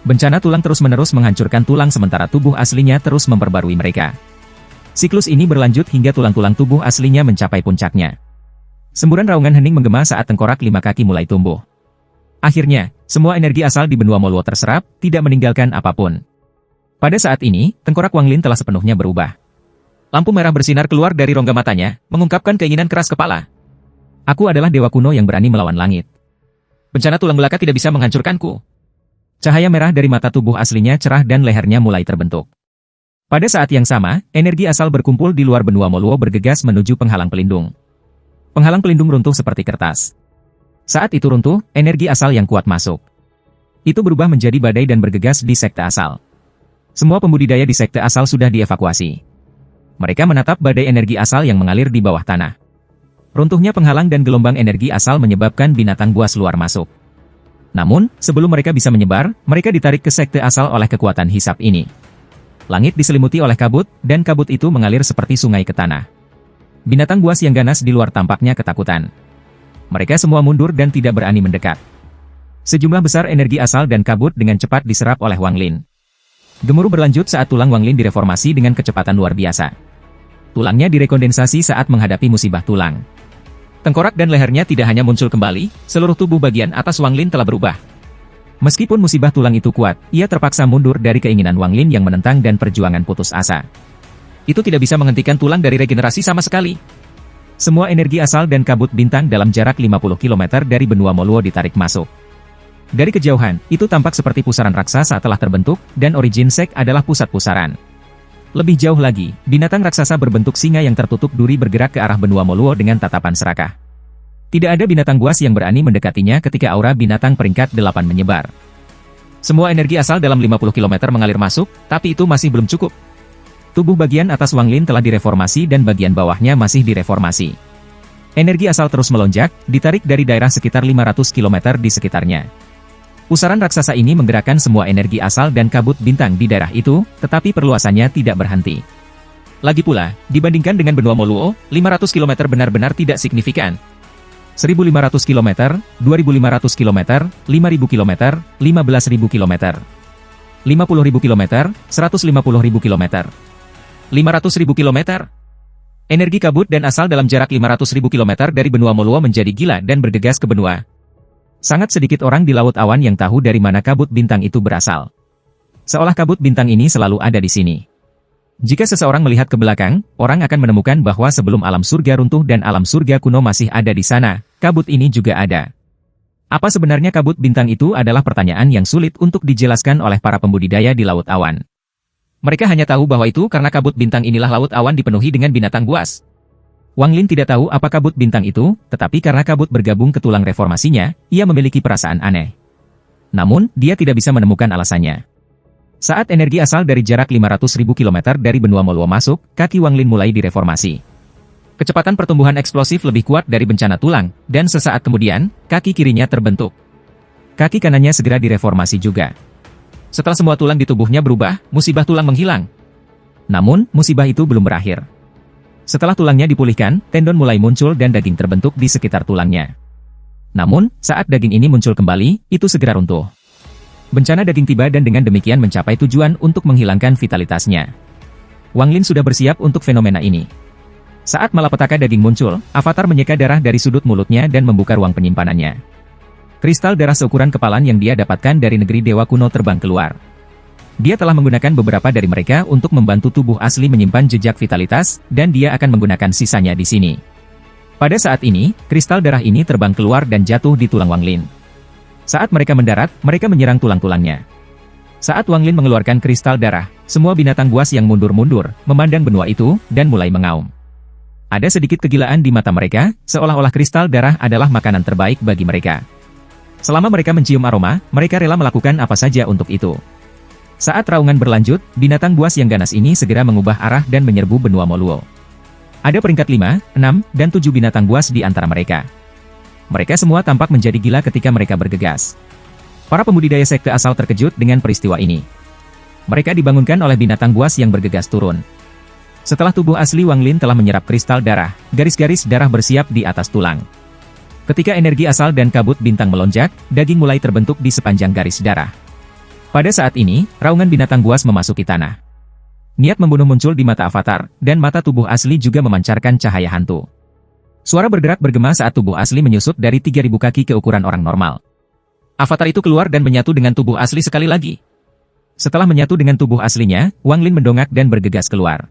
Bencana tulang terus-menerus menghancurkan tulang sementara tubuh aslinya terus memperbarui mereka. Siklus ini berlanjut hingga tulang-tulang tubuh aslinya mencapai puncaknya. Semburan raungan hening menggema saat tengkorak 5 kaki mulai tumbuh. Akhirnya, semua energi asal di benua Moluo terserap, tidak meninggalkan apapun. Pada saat ini, tengkorak Wang Lin telah sepenuhnya berubah. Lampu merah bersinar keluar dari rongga matanya, mengungkapkan keinginan keras kepala. Aku adalah dewa kuno yang berani melawan langit. Bencana tulang belaka tidak bisa menghancurkanku. Cahaya merah dari mata tubuh aslinya cerah dan lehernya mulai terbentuk. Pada saat yang sama, energi asal berkumpul di luar benua Moluo bergegas menuju penghalang pelindung. Penghalang pelindung runtuh seperti kertas. Saat itu runtuh, energi asal yang kuat masuk. Itu berubah menjadi badai dan bergegas di sekte asal. Semua pembudidaya di sekte asal sudah dievakuasi. Mereka menatap badai energi asal yang mengalir di bawah tanah. Runtuhnya penghalang dan gelombang energi asal menyebabkan binatang buas luar masuk. Namun, sebelum mereka bisa menyebar, mereka ditarik ke sekte asal oleh kekuatan hisap ini. Langit diselimuti oleh kabut, dan kabut itu mengalir seperti sungai ke tanah. Binatang buas yang ganas di luar tampaknya ketakutan. Mereka semua mundur dan tidak berani mendekat. Sejumlah besar energi asal dan kabut dengan cepat diserap oleh Wang Lin. Gemuruh berlanjut saat tulang Wang Lin direformasi dengan kecepatan luar biasa. Tulangnya direkondensasi saat menghadapi musibah tulang. Tengkorak dan lehernya tidak hanya muncul kembali, seluruh tubuh bagian atas Wang Lin telah berubah. Meskipun musibah tulang itu kuat, ia terpaksa mundur dari keinginan Wang Lin yang menentang dan perjuangan putus asa. Itu tidak bisa menghentikan tulang dari regenerasi sama sekali. Semua energi asal dan kabut bintang dalam jarak 50 km dari benua Moluo ditarik masuk. Dari kejauhan, itu tampak seperti pusaran raksasa telah terbentuk, dan Origin Sect adalah pusat pusaran. Lebih jauh lagi, binatang raksasa berbentuk singa yang tertutup duri bergerak ke arah benua Moluo dengan tatapan serakah. Tidak ada binatang buas yang berani mendekatinya ketika aura binatang peringkat 8 menyebar. Semua energi asal dalam 50 km mengalir masuk, tapi itu masih belum cukup. Tubuh bagian atas Wang Lin telah direformasi dan bagian bawahnya masih direformasi. Energi asal terus melonjak, ditarik dari daerah sekitar 500 km di sekitarnya. Pusaran raksasa ini menggerakkan semua energi asal dan kabut bintang di daerah itu, tetapi perluasannya tidak berhenti. Lagi pula, dibandingkan dengan benua Moluo, 500 km benar-benar tidak signifikan. 1.500 km, 2.500 km, 5.000 km, 15.000 km, 50.000 km, 150.000 km, 500.000 km. Energi kabut dan asal dalam jarak 500.000 km dari benua Moluo menjadi gila dan bergegas ke benua. Sangat sedikit orang di Laut Awan yang tahu dari mana kabut bintang itu berasal. Seolah kabut bintang ini selalu ada di sini. Jika seseorang melihat ke belakang, orang akan menemukan bahwa sebelum alam surga runtuh dan alam surga kuno masih ada di sana, kabut ini juga ada. Apa sebenarnya kabut bintang itu adalah pertanyaan yang sulit untuk dijelaskan oleh para pembudidaya di Laut Awan. Mereka hanya tahu bahwa itu karena kabut bintang inilah Laut Awan dipenuhi dengan binatang buas. Wang Lin tidak tahu apa kabut bintang itu, tetapi karena kabut bergabung ke tulang reformasinya, ia memiliki perasaan aneh. Namun, dia tidak bisa menemukan alasannya. Saat energi asal dari jarak 500.000 km dari benua Moluo masuk, kaki Wang Lin mulai direformasi. Kecepatan pertumbuhan eksplosif lebih kuat dari bencana tulang, dan sesaat kemudian, kaki kirinya terbentuk. Kaki kanannya segera direformasi juga. Setelah semua tulang di tubuhnya berubah, musibah tulang menghilang. Namun, musibah itu belum berakhir. Setelah tulangnya dipulihkan, tendon mulai muncul dan daging terbentuk di sekitar tulangnya. Namun, saat daging ini muncul kembali, itu segera runtuh. Bencana daging tiba dan dengan demikian mencapai tujuan untuk menghilangkan vitalitasnya. Wang Lin sudah bersiap untuk fenomena ini. Saat malapetaka daging muncul, avatar menyeka darah dari sudut mulutnya dan membuka ruang penyimpanannya. Kristal darah seukuran kepalan yang dia dapatkan dari negeri dewa kuno terbang keluar. Dia telah menggunakan beberapa dari mereka untuk membantu tubuh asli menyimpan jejak vitalitas, dan dia akan menggunakan sisanya di sini. Pada saat ini, kristal darah ini terbang keluar dan jatuh di tulang Wang Lin. Saat mereka mendarat, mereka menyerang tulang-tulangnya. Saat Wang Lin mengeluarkan kristal darah, semua binatang buas yang mundur-mundur, memandang benua itu, dan mulai mengaum. Ada sedikit kegilaan di mata mereka, seolah-olah kristal darah adalah makanan terbaik bagi mereka. Selama mereka mencium aroma, mereka rela melakukan apa saja untuk itu. Saat raungan berlanjut, binatang buas yang ganas ini segera mengubah arah dan menyerbu benua Moluo. Ada peringkat 5, 6, dan 7 binatang buas di antara mereka. Mereka semua tampak menjadi gila ketika mereka bergegas. Para pembudidaya sekte asal terkejut dengan peristiwa ini. Mereka dibangunkan oleh binatang buas yang bergegas turun. Setelah tubuh asli Wang Lin telah menyerap kristal darah, garis-garis darah bersiap di atas tulang. Ketika energi asal dan kabut bintang melonjak, daging mulai terbentuk di sepanjang garis darah. Pada saat ini, raungan binatang buas memasuki tanah. Niat membunuh muncul di mata avatar, dan mata tubuh asli juga memancarkan cahaya hantu. Suara bergerak bergema saat tubuh asli menyusut dari 3.000 kaki ke ukuran orang normal. Avatar itu keluar dan menyatu dengan tubuh asli sekali lagi. Setelah menyatu dengan tubuh aslinya, Wang Lin mendongak dan bergegas keluar.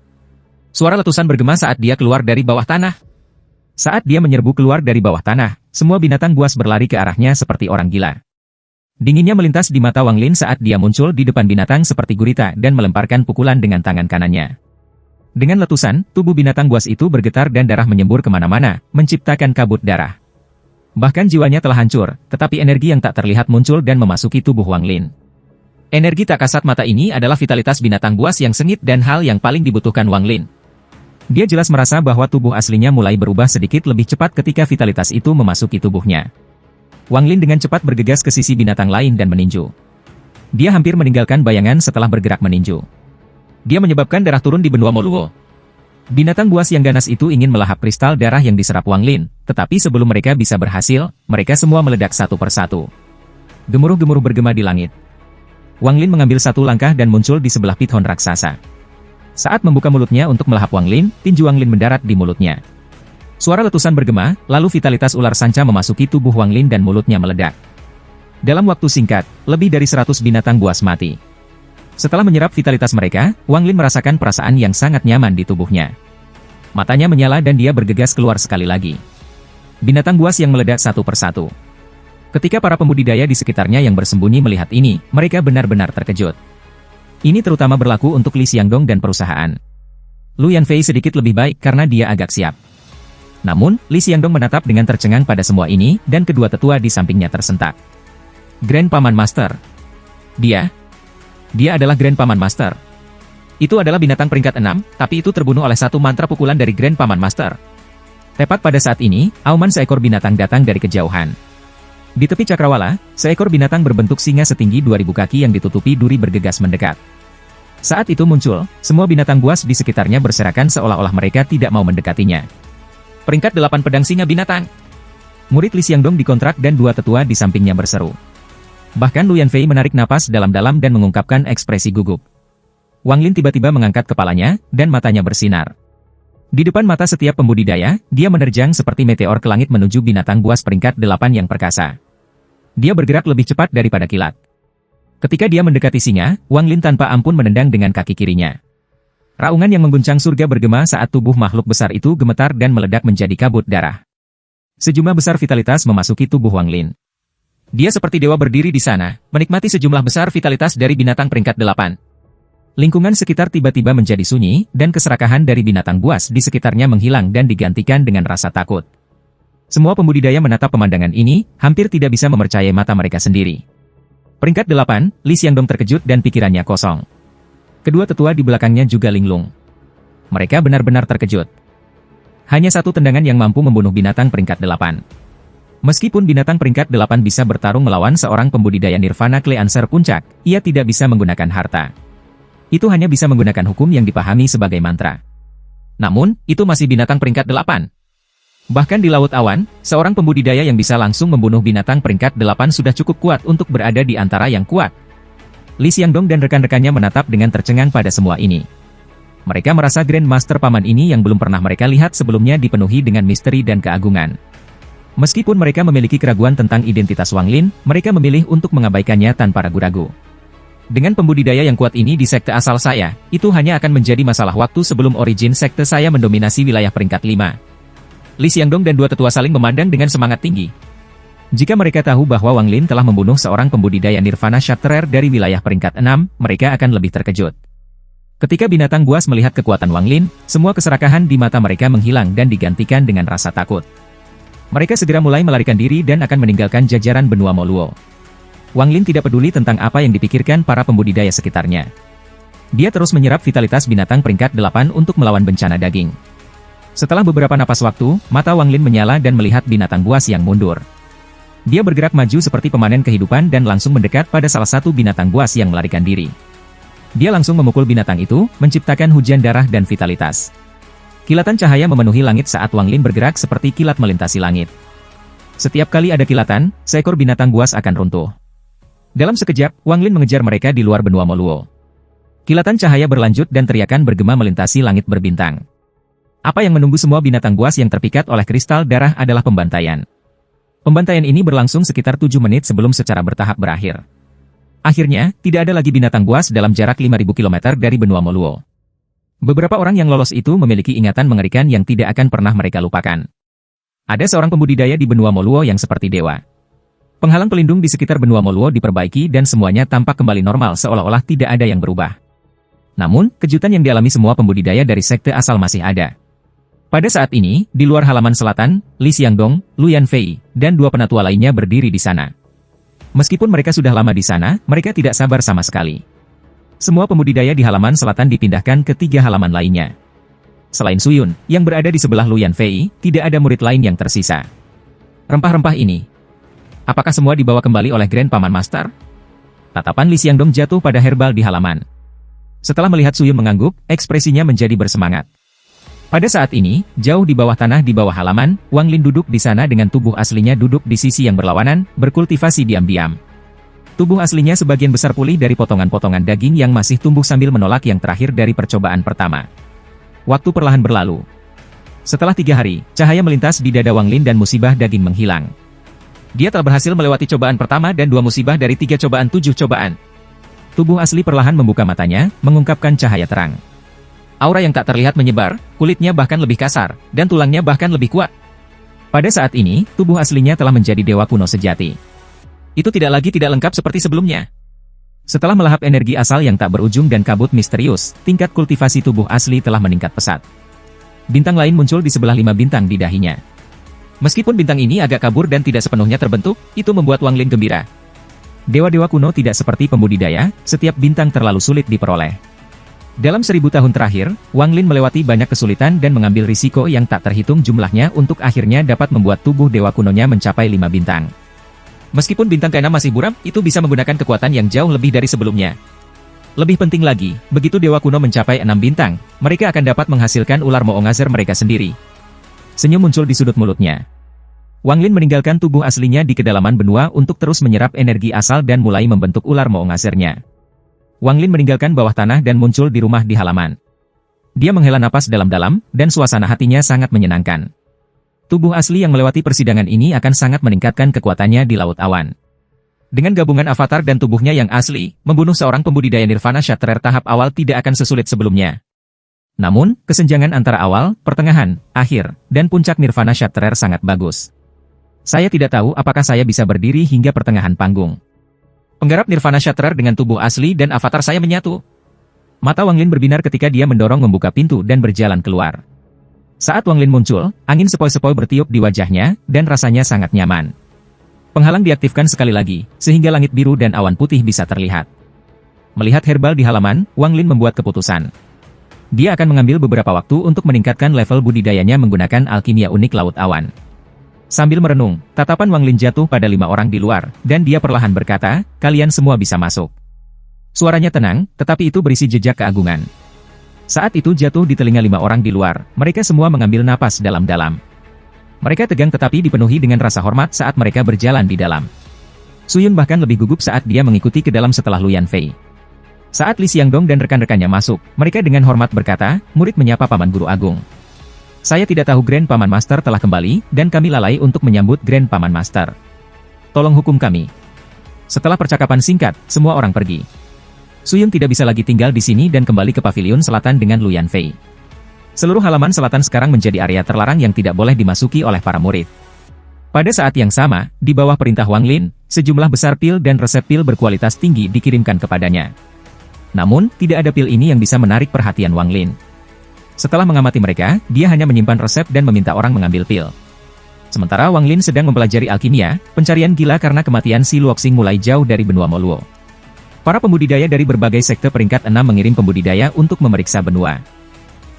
Suara letusan bergema saat dia keluar dari bawah tanah. Saat dia menyerbu keluar dari bawah tanah, semua binatang buas berlari ke arahnya seperti orang gila. Dinginnya melintas di mata Wang Lin saat dia muncul di depan binatang seperti gurita dan melemparkan pukulan dengan tangan kanannya. Dengan letusan, tubuh binatang buas itu bergetar dan darah menyembur kemana-mana, menciptakan kabut darah. Bahkan jiwanya telah hancur, tetapi energi yang tak terlihat muncul dan memasuki tubuh Wang Lin. Energi tak kasat mata ini adalah vitalitas binatang buas yang sengit dan hal yang paling dibutuhkan Wang Lin. Dia jelas merasa bahwa tubuh aslinya mulai berubah sedikit lebih cepat ketika vitalitas itu memasuki tubuhnya. Wang Lin dengan cepat bergegas ke sisi binatang lain dan meninju. Dia hampir meninggalkan bayangan setelah bergerak meninju. Dia menyebabkan darah turun di benua Moluo. Binatang buas yang ganas itu ingin melahap kristal darah yang diserap Wang Lin, tetapi sebelum mereka bisa berhasil, mereka semua meledak satu persatu. Gemuruh-gemuruh bergema di langit. Wang Lin mengambil satu langkah dan muncul di sebelah Pithon raksasa. Saat membuka mulutnya untuk melahap Wang Lin, tinju Wang Lin mendarat di mulutnya. Suara letusan bergema, lalu vitalitas ular sanca memasuki tubuh Wang Lin dan mulutnya meledak. Dalam waktu singkat, lebih dari 100 binatang buas mati. Setelah menyerap vitalitas mereka, Wang Lin merasakan perasaan yang sangat nyaman di tubuhnya. Matanya menyala dan dia bergegas keluar sekali lagi. Binatang buas yang meledak satu persatu. Ketika para pembudidaya di sekitarnya yang bersembunyi melihat ini, mereka benar-benar terkejut. Ini terutama berlaku untuk Li Xiangdong dan perusahaan. Lu Yanfei sedikit lebih baik karena dia agak siap. Namun, Li Xiangdong menatap dengan tercengang pada semua ini, dan kedua tetua di sampingnya tersentak. Grand Paman Master. Dia adalah Grand Paman Master. Itu adalah binatang peringkat 6, tapi itu terbunuh oleh satu mantra pukulan dari Grand Paman Master. Tepat pada saat ini, auman seekor binatang datang dari kejauhan. Di tepi cakrawala, seekor binatang berbentuk singa setinggi 2000 kaki yang ditutupi duri bergegas mendekat. Saat itu muncul, semua binatang buas di sekitarnya berserakan seolah-olah mereka tidak mau mendekatinya. Peringkat 8 pedang singa binatang. Murid Li Xiangdong dikontrak dan dua tetua di sampingnya berseru. Bahkan Lu Yanfei menarik napas dalam-dalam dan mengungkapkan ekspresi gugup. Wang Lin tiba-tiba mengangkat kepalanya, dan matanya bersinar. Di depan mata setiap pembudidaya, dia menerjang seperti meteor ke langit menuju binatang buas peringkat 8 yang perkasa. Dia bergerak lebih cepat daripada kilat. Ketika dia mendekati singa, Wang Lin tanpa ampun menendang dengan kaki kirinya. Raungan yang mengguncang surga bergema saat tubuh makhluk besar itu gemetar dan meledak menjadi kabut darah. Sejumlah besar vitalitas memasuki tubuh Wang Lin. Dia seperti dewa berdiri di sana, menikmati sejumlah besar vitalitas dari binatang peringkat 8. Lingkungan sekitar tiba-tiba menjadi sunyi, dan keserakahan dari binatang buas di sekitarnya menghilang dan digantikan dengan rasa takut. Semua pembudidaya menatap pemandangan ini, hampir tidak bisa mempercayai mata mereka sendiri. Peringkat 8, Li Xiangdong terkejut dan pikirannya kosong. Kedua tetua di belakangnya juga linglung. Mereka benar-benar terkejut. Hanya satu tendangan yang mampu membunuh binatang peringkat 8. Meskipun binatang peringkat 8 bisa bertarung melawan seorang pembudidaya nirvana Cleanser puncak, ia tidak bisa menggunakan harta. Itu hanya bisa menggunakan hukum yang dipahami sebagai mantra. Namun, itu masih binatang peringkat 8. Bahkan di Laut Awan, seorang pembudidaya yang bisa langsung membunuh binatang peringkat 8 sudah cukup kuat untuk berada di antara yang kuat. Li Xiangdong dan rekan-rekannya menatap dengan tercengang pada semua ini. Mereka merasa Grand Master Paman ini yang belum pernah mereka lihat sebelumnya dipenuhi dengan misteri dan keagungan. Meskipun mereka memiliki keraguan tentang identitas Wang Lin, mereka memilih untuk mengabaikannya tanpa ragu-ragu. Dengan pembudidaya yang kuat ini di sekte asal saya, itu hanya akan menjadi masalah waktu sebelum origin sekte saya mendominasi wilayah peringkat 5. Li Xiangdong dan dua tetua saling memandang dengan semangat tinggi. Jika mereka tahu bahwa Wang Lin telah membunuh seorang pembudidaya Nirvana Shatterer dari wilayah peringkat 6, mereka akan lebih terkejut. Ketika binatang buas melihat kekuatan Wang Lin, semua keserakahan di mata mereka menghilang dan digantikan dengan rasa takut. Mereka segera mulai melarikan diri dan akan meninggalkan jajaran benua Moluo. Wang Lin tidak peduli tentang apa yang dipikirkan para pembudidaya sekitarnya. Dia terus menyerap vitalitas binatang peringkat 8 untuk melawan bencana daging. Setelah beberapa napas waktu, mata Wang Lin menyala dan melihat binatang buas yang mundur. Dia bergerak maju seperti pemanen kehidupan dan langsung mendekat pada salah satu binatang buas yang melarikan diri. Dia langsung memukul binatang itu, menciptakan hujan darah dan vitalitas. Kilatan cahaya memenuhi langit saat Wang Lin bergerak seperti kilat melintasi langit. Setiap kali ada kilatan, seekor binatang buas akan runtuh. Dalam sekejap, Wang Lin mengejar mereka di luar benua Moluo. Kilatan cahaya berlanjut dan teriakan bergema melintasi langit berbintang. Apa yang menunggu semua binatang buas yang terpikat oleh kristal darah adalah pembantaian. Pembantaian ini berlangsung sekitar 7 menit sebelum secara bertahap berakhir. Akhirnya, tidak ada lagi binatang buas dalam jarak 5.000 km dari benua Moluo. Beberapa orang yang lolos itu memiliki ingatan mengerikan yang tidak akan pernah mereka lupakan. Ada seorang pembudidaya di benua Moluo yang seperti dewa. Penghalang pelindung di sekitar benua Moluo diperbaiki dan semuanya tampak kembali normal seolah-olah tidak ada yang berubah. Namun, kejutan yang dialami semua pembudidaya dari sekte asal masih ada. Pada saat ini, di luar halaman selatan, Li Xiangdong, Lu Yanfei, dan dua penatua lainnya berdiri di sana. Meskipun mereka sudah lama di sana, mereka tidak sabar sama sekali. Semua pembudidaya di halaman selatan dipindahkan ke 3 halaman lainnya. Selain Suyun, yang berada di sebelah Lu Yanfei, tidak ada murid lain yang tersisa. Rempah-rempah ini. Apakah semua dibawa kembali oleh Grand Paman Master? Tatapan Li Xiangdong jatuh pada herbal di halaman. Setelah melihat Suyun mengangguk, ekspresinya menjadi bersemangat. Pada saat ini, jauh di bawah tanah di bawah halaman, Wang Lin duduk di sana dengan tubuh aslinya duduk di sisi yang berlawanan, berkultivasi diam-diam. Tubuh aslinya sebagian besar pulih dari potongan-potongan daging yang masih tumbuh sambil menolak yang terakhir dari percobaan pertama. Waktu perlahan berlalu. Setelah 3 hari, cahaya melintas di dada Wang Lin dan musibah daging menghilang. Dia telah berhasil melewati cobaan pertama dan 2 musibah dari 3 cobaan 7 cobaan. Tubuh asli perlahan membuka matanya, mengungkapkan cahaya terang. Aura yang tak terlihat menyebar, kulitnya bahkan lebih kasar, dan tulangnya bahkan lebih kuat. Pada saat ini, tubuh aslinya telah menjadi dewa kuno sejati. Itu tidak lengkap seperti sebelumnya. Setelah melahap energi asal yang tak berujung dan kabut misterius, tingkat kultivasi tubuh asli telah meningkat pesat. Bintang lain muncul di sebelah 5 bintang di dahinya. Meskipun bintang ini agak kabur dan tidak sepenuhnya terbentuk, itu membuat Wang Lin gembira. Dewa-dewa kuno tidak seperti pembudidaya, setiap bintang terlalu sulit diperoleh. Dalam 1000 tahun terakhir, Wang Lin melewati banyak kesulitan dan mengambil risiko yang tak terhitung jumlahnya untuk akhirnya dapat membuat tubuh dewa kunonya mencapai 5 bintang. Meskipun bintang ke-6 masih buram, itu bisa menggunakan kekuatan yang jauh lebih dari sebelumnya. Lebih penting lagi, begitu dewa kuno mencapai 6 bintang, mereka akan dapat menghasilkan ular Moongazer mereka sendiri. Senyum muncul di sudut mulutnya. Wang Lin meninggalkan tubuh aslinya di kedalaman benua untuk terus menyerap energi asal dan mulai membentuk ular Moongazernya. Wang Lin meninggalkan bawah tanah dan muncul di rumah di halaman. Dia menghela napas dalam-dalam, dan suasana hatinya sangat menyenangkan. Tubuh asli yang melewati persidangan ini akan sangat meningkatkan kekuatannya di Laut Awan. Dengan gabungan avatar dan tubuhnya yang asli, membunuh seorang pembudidaya Nirvana Shatterer tahap awal tidak akan sesulit sebelumnya. Namun, kesenjangan antara awal, pertengahan, akhir, dan puncak Nirvana Shatterer sangat bagus. Saya tidak tahu apakah saya bisa berdiri hingga pertengahan panggung. Penggarap Nirvana Shatterer dengan tubuh asli dan avatar saya menyatu. Mata Wang Lin berbinar ketika dia mendorong membuka pintu dan berjalan keluar. Saat Wang Lin muncul, angin sepoi-sepoi bertiup di wajahnya, dan rasanya sangat nyaman. Penghalang diaktifkan sekali lagi, sehingga langit biru dan awan putih bisa terlihat. Melihat herbal di halaman, Wang Lin membuat keputusan. Dia akan mengambil beberapa waktu untuk meningkatkan level budidayanya menggunakan alkimia unik Laut Awan. Sambil merenung, tatapan Wang Lin jatuh pada 5 orang di luar, dan dia perlahan berkata, "Kalian semua bisa masuk." Suaranya tenang, tetapi itu berisi jejak keagungan. Saat itu jatuh di telinga 5 orang di luar, mereka semua mengambil napas dalam-dalam. Mereka tegang tetapi dipenuhi dengan rasa hormat saat mereka berjalan di dalam. Suyun bahkan lebih gugup saat dia mengikuti ke dalam setelah Luyan Fei. Saat Li Xiangdong dan rekan-rekannya masuk, mereka dengan hormat berkata, murid menyapa Paman Guru Agung. Saya tidak tahu Grand Paman Master telah kembali, dan kami lalai untuk menyambut Grand Paman Master. Tolong hukum kami. Setelah percakapan singkat, semua orang pergi. Suyun tidak bisa lagi tinggal di sini dan kembali ke pavilion selatan dengan Luyan Fei. Seluruh halaman selatan sekarang menjadi area terlarang yang tidak boleh dimasuki oleh para murid. Pada saat yang sama, di bawah perintah Wang Lin, sejumlah besar pil dan resep pil berkualitas tinggi dikirimkan kepadanya. Namun, tidak ada pil ini yang bisa menarik perhatian Wang Lin. Setelah mengamati mereka, dia hanya menyimpan resep dan meminta orang mengambil pil. Sementara Wang Lin sedang mempelajari alkimia, pencarian gila karena kematian si Luoxing mulai jauh dari benua Moluo. Para pembudidaya dari berbagai sekte peringkat 6 mengirim pembudidaya untuk memeriksa benua.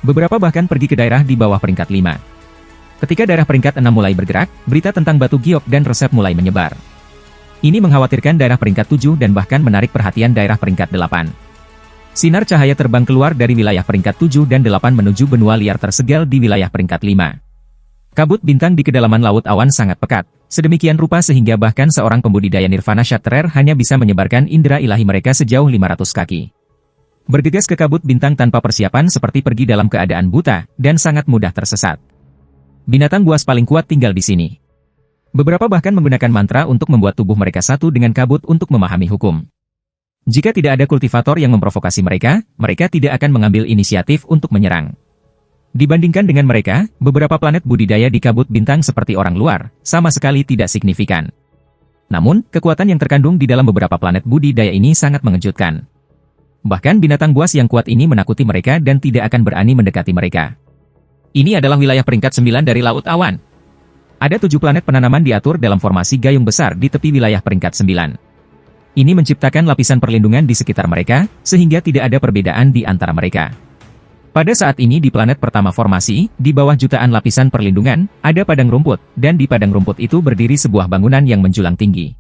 Beberapa bahkan pergi ke daerah di bawah peringkat 5. Ketika daerah peringkat 6 mulai bergerak, berita tentang batu giok dan resep mulai menyebar. Ini mengkhawatirkan daerah peringkat 7 dan bahkan menarik perhatian daerah peringkat 8. Sinar cahaya terbang keluar dari wilayah peringkat 7 dan 8 menuju benua liar tersegel di wilayah peringkat 5. Kabut bintang di kedalaman Laut Awan sangat pekat, sedemikian rupa sehingga bahkan seorang pembudidaya Nirvana Shatterer hanya bisa menyebarkan indera ilahi mereka sejauh 500 kaki. Bergegas ke kabut bintang tanpa persiapan seperti pergi dalam keadaan buta, dan sangat mudah tersesat. Binatang buas paling kuat tinggal di sini. Beberapa bahkan menggunakan mantra untuk membuat tubuh mereka satu dengan kabut untuk memahami hukum. Jika tidak ada kultivator yang memprovokasi mereka, mereka tidak akan mengambil inisiatif untuk menyerang. Dibandingkan dengan mereka, beberapa planet budidaya di kabut bintang seperti orang luar, sama sekali tidak signifikan. Namun, kekuatan yang terkandung di dalam beberapa planet budidaya ini sangat mengejutkan. Bahkan binatang buas yang kuat ini menakuti mereka dan tidak akan berani mendekati mereka. Ini adalah wilayah peringkat 9 dari Laut Awan. Ada 7 planet penanaman diatur dalam formasi gayung besar di tepi wilayah peringkat 9. Ini menciptakan lapisan perlindungan di sekitar mereka, sehingga tidak ada perbedaan di antara mereka. Pada saat ini di planet pertama formasi, di bawah jutaan lapisan perlindungan, ada padang rumput, dan di padang rumput itu berdiri sebuah bangunan yang menjulang tinggi.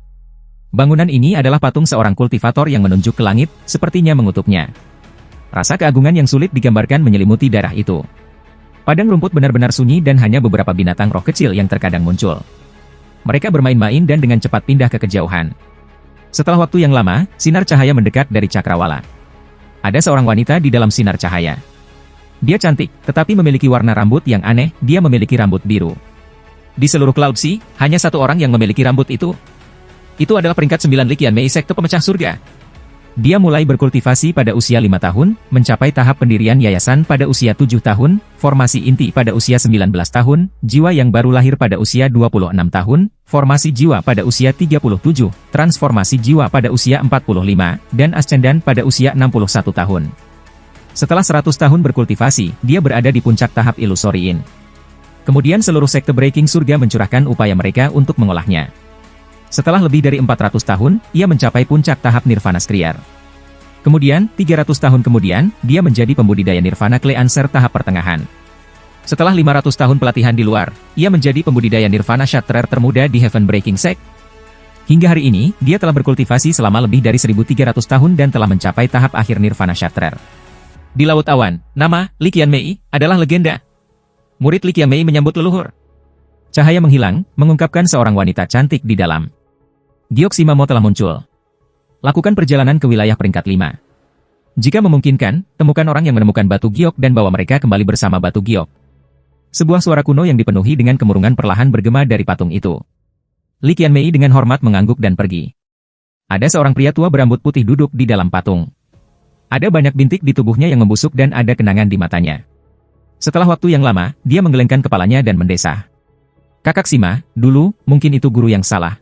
Bangunan ini adalah patung seorang kultivator yang menunjuk ke langit, sepertinya mengutuknya. Rasa keagungan yang sulit digambarkan menyelimuti darah itu. Padang rumput benar-benar sunyi dan hanya beberapa binatang roh kecil yang terkadang muncul. Mereka bermain-main dan dengan cepat pindah ke kejauhan. Setelah waktu yang lama, sinar cahaya mendekat dari cakrawala. Ada seorang wanita di dalam sinar cahaya. Dia cantik, tetapi memiliki warna rambut yang aneh, dia memiliki rambut biru. Di seluruh Cloud Sea, hanya satu orang yang memiliki rambut itu. Itu adalah peringkat 9 Li Qianmei Sekte Pemecah Surga. Dia mulai berkultivasi pada usia 5 tahun, mencapai tahap pendirian yayasan pada usia 7 tahun, formasi inti pada usia 19 tahun, jiwa yang baru lahir pada usia 26 tahun, formasi jiwa pada usia 37, transformasi jiwa pada usia 45, dan ascendan pada usia 61 tahun. Setelah 100 tahun berkultivasi, dia berada di puncak tahap Illusoriin. Kemudian seluruh sekte Breaking Surga mencurahkan upaya mereka untuk mengolahnya. Setelah lebih dari 400 tahun, ia mencapai puncak tahap Nirvana Skriar. Kemudian, 300 tahun kemudian, dia menjadi pembudidaya Nirvana Cleanser tahap pertengahan. Setelah 500 tahun pelatihan di luar, ia menjadi pembudidaya Nirvana Shatterer termuda di Heaven Breaking Sect. Hingga hari ini, dia telah berkultivasi selama lebih dari 1300 tahun dan telah mencapai tahap akhir Nirvana Shatterer. Di Laut Awan, nama Li Qianmei adalah legenda. Murid Li Qianmei menyambut leluhur. Cahaya menghilang, mengungkapkan seorang wanita cantik di dalam. Giok Simamo telah muncul. Lakukan perjalanan ke wilayah peringkat 5. Jika memungkinkan, temukan orang yang menemukan batu giok dan bawa mereka kembali bersama batu giok. Sebuah suara kuno yang dipenuhi dengan kemurungan perlahan bergema dari patung itu. Li Qianmei dengan hormat mengangguk dan pergi. Ada seorang pria tua berambut putih duduk di dalam patung. Ada banyak bintik di tubuhnya yang membusuk dan ada kenangan di matanya. Setelah waktu yang lama, dia menggelengkan kepalanya dan mendesah. Kakak Sima, dulu, mungkin itu guru yang salah.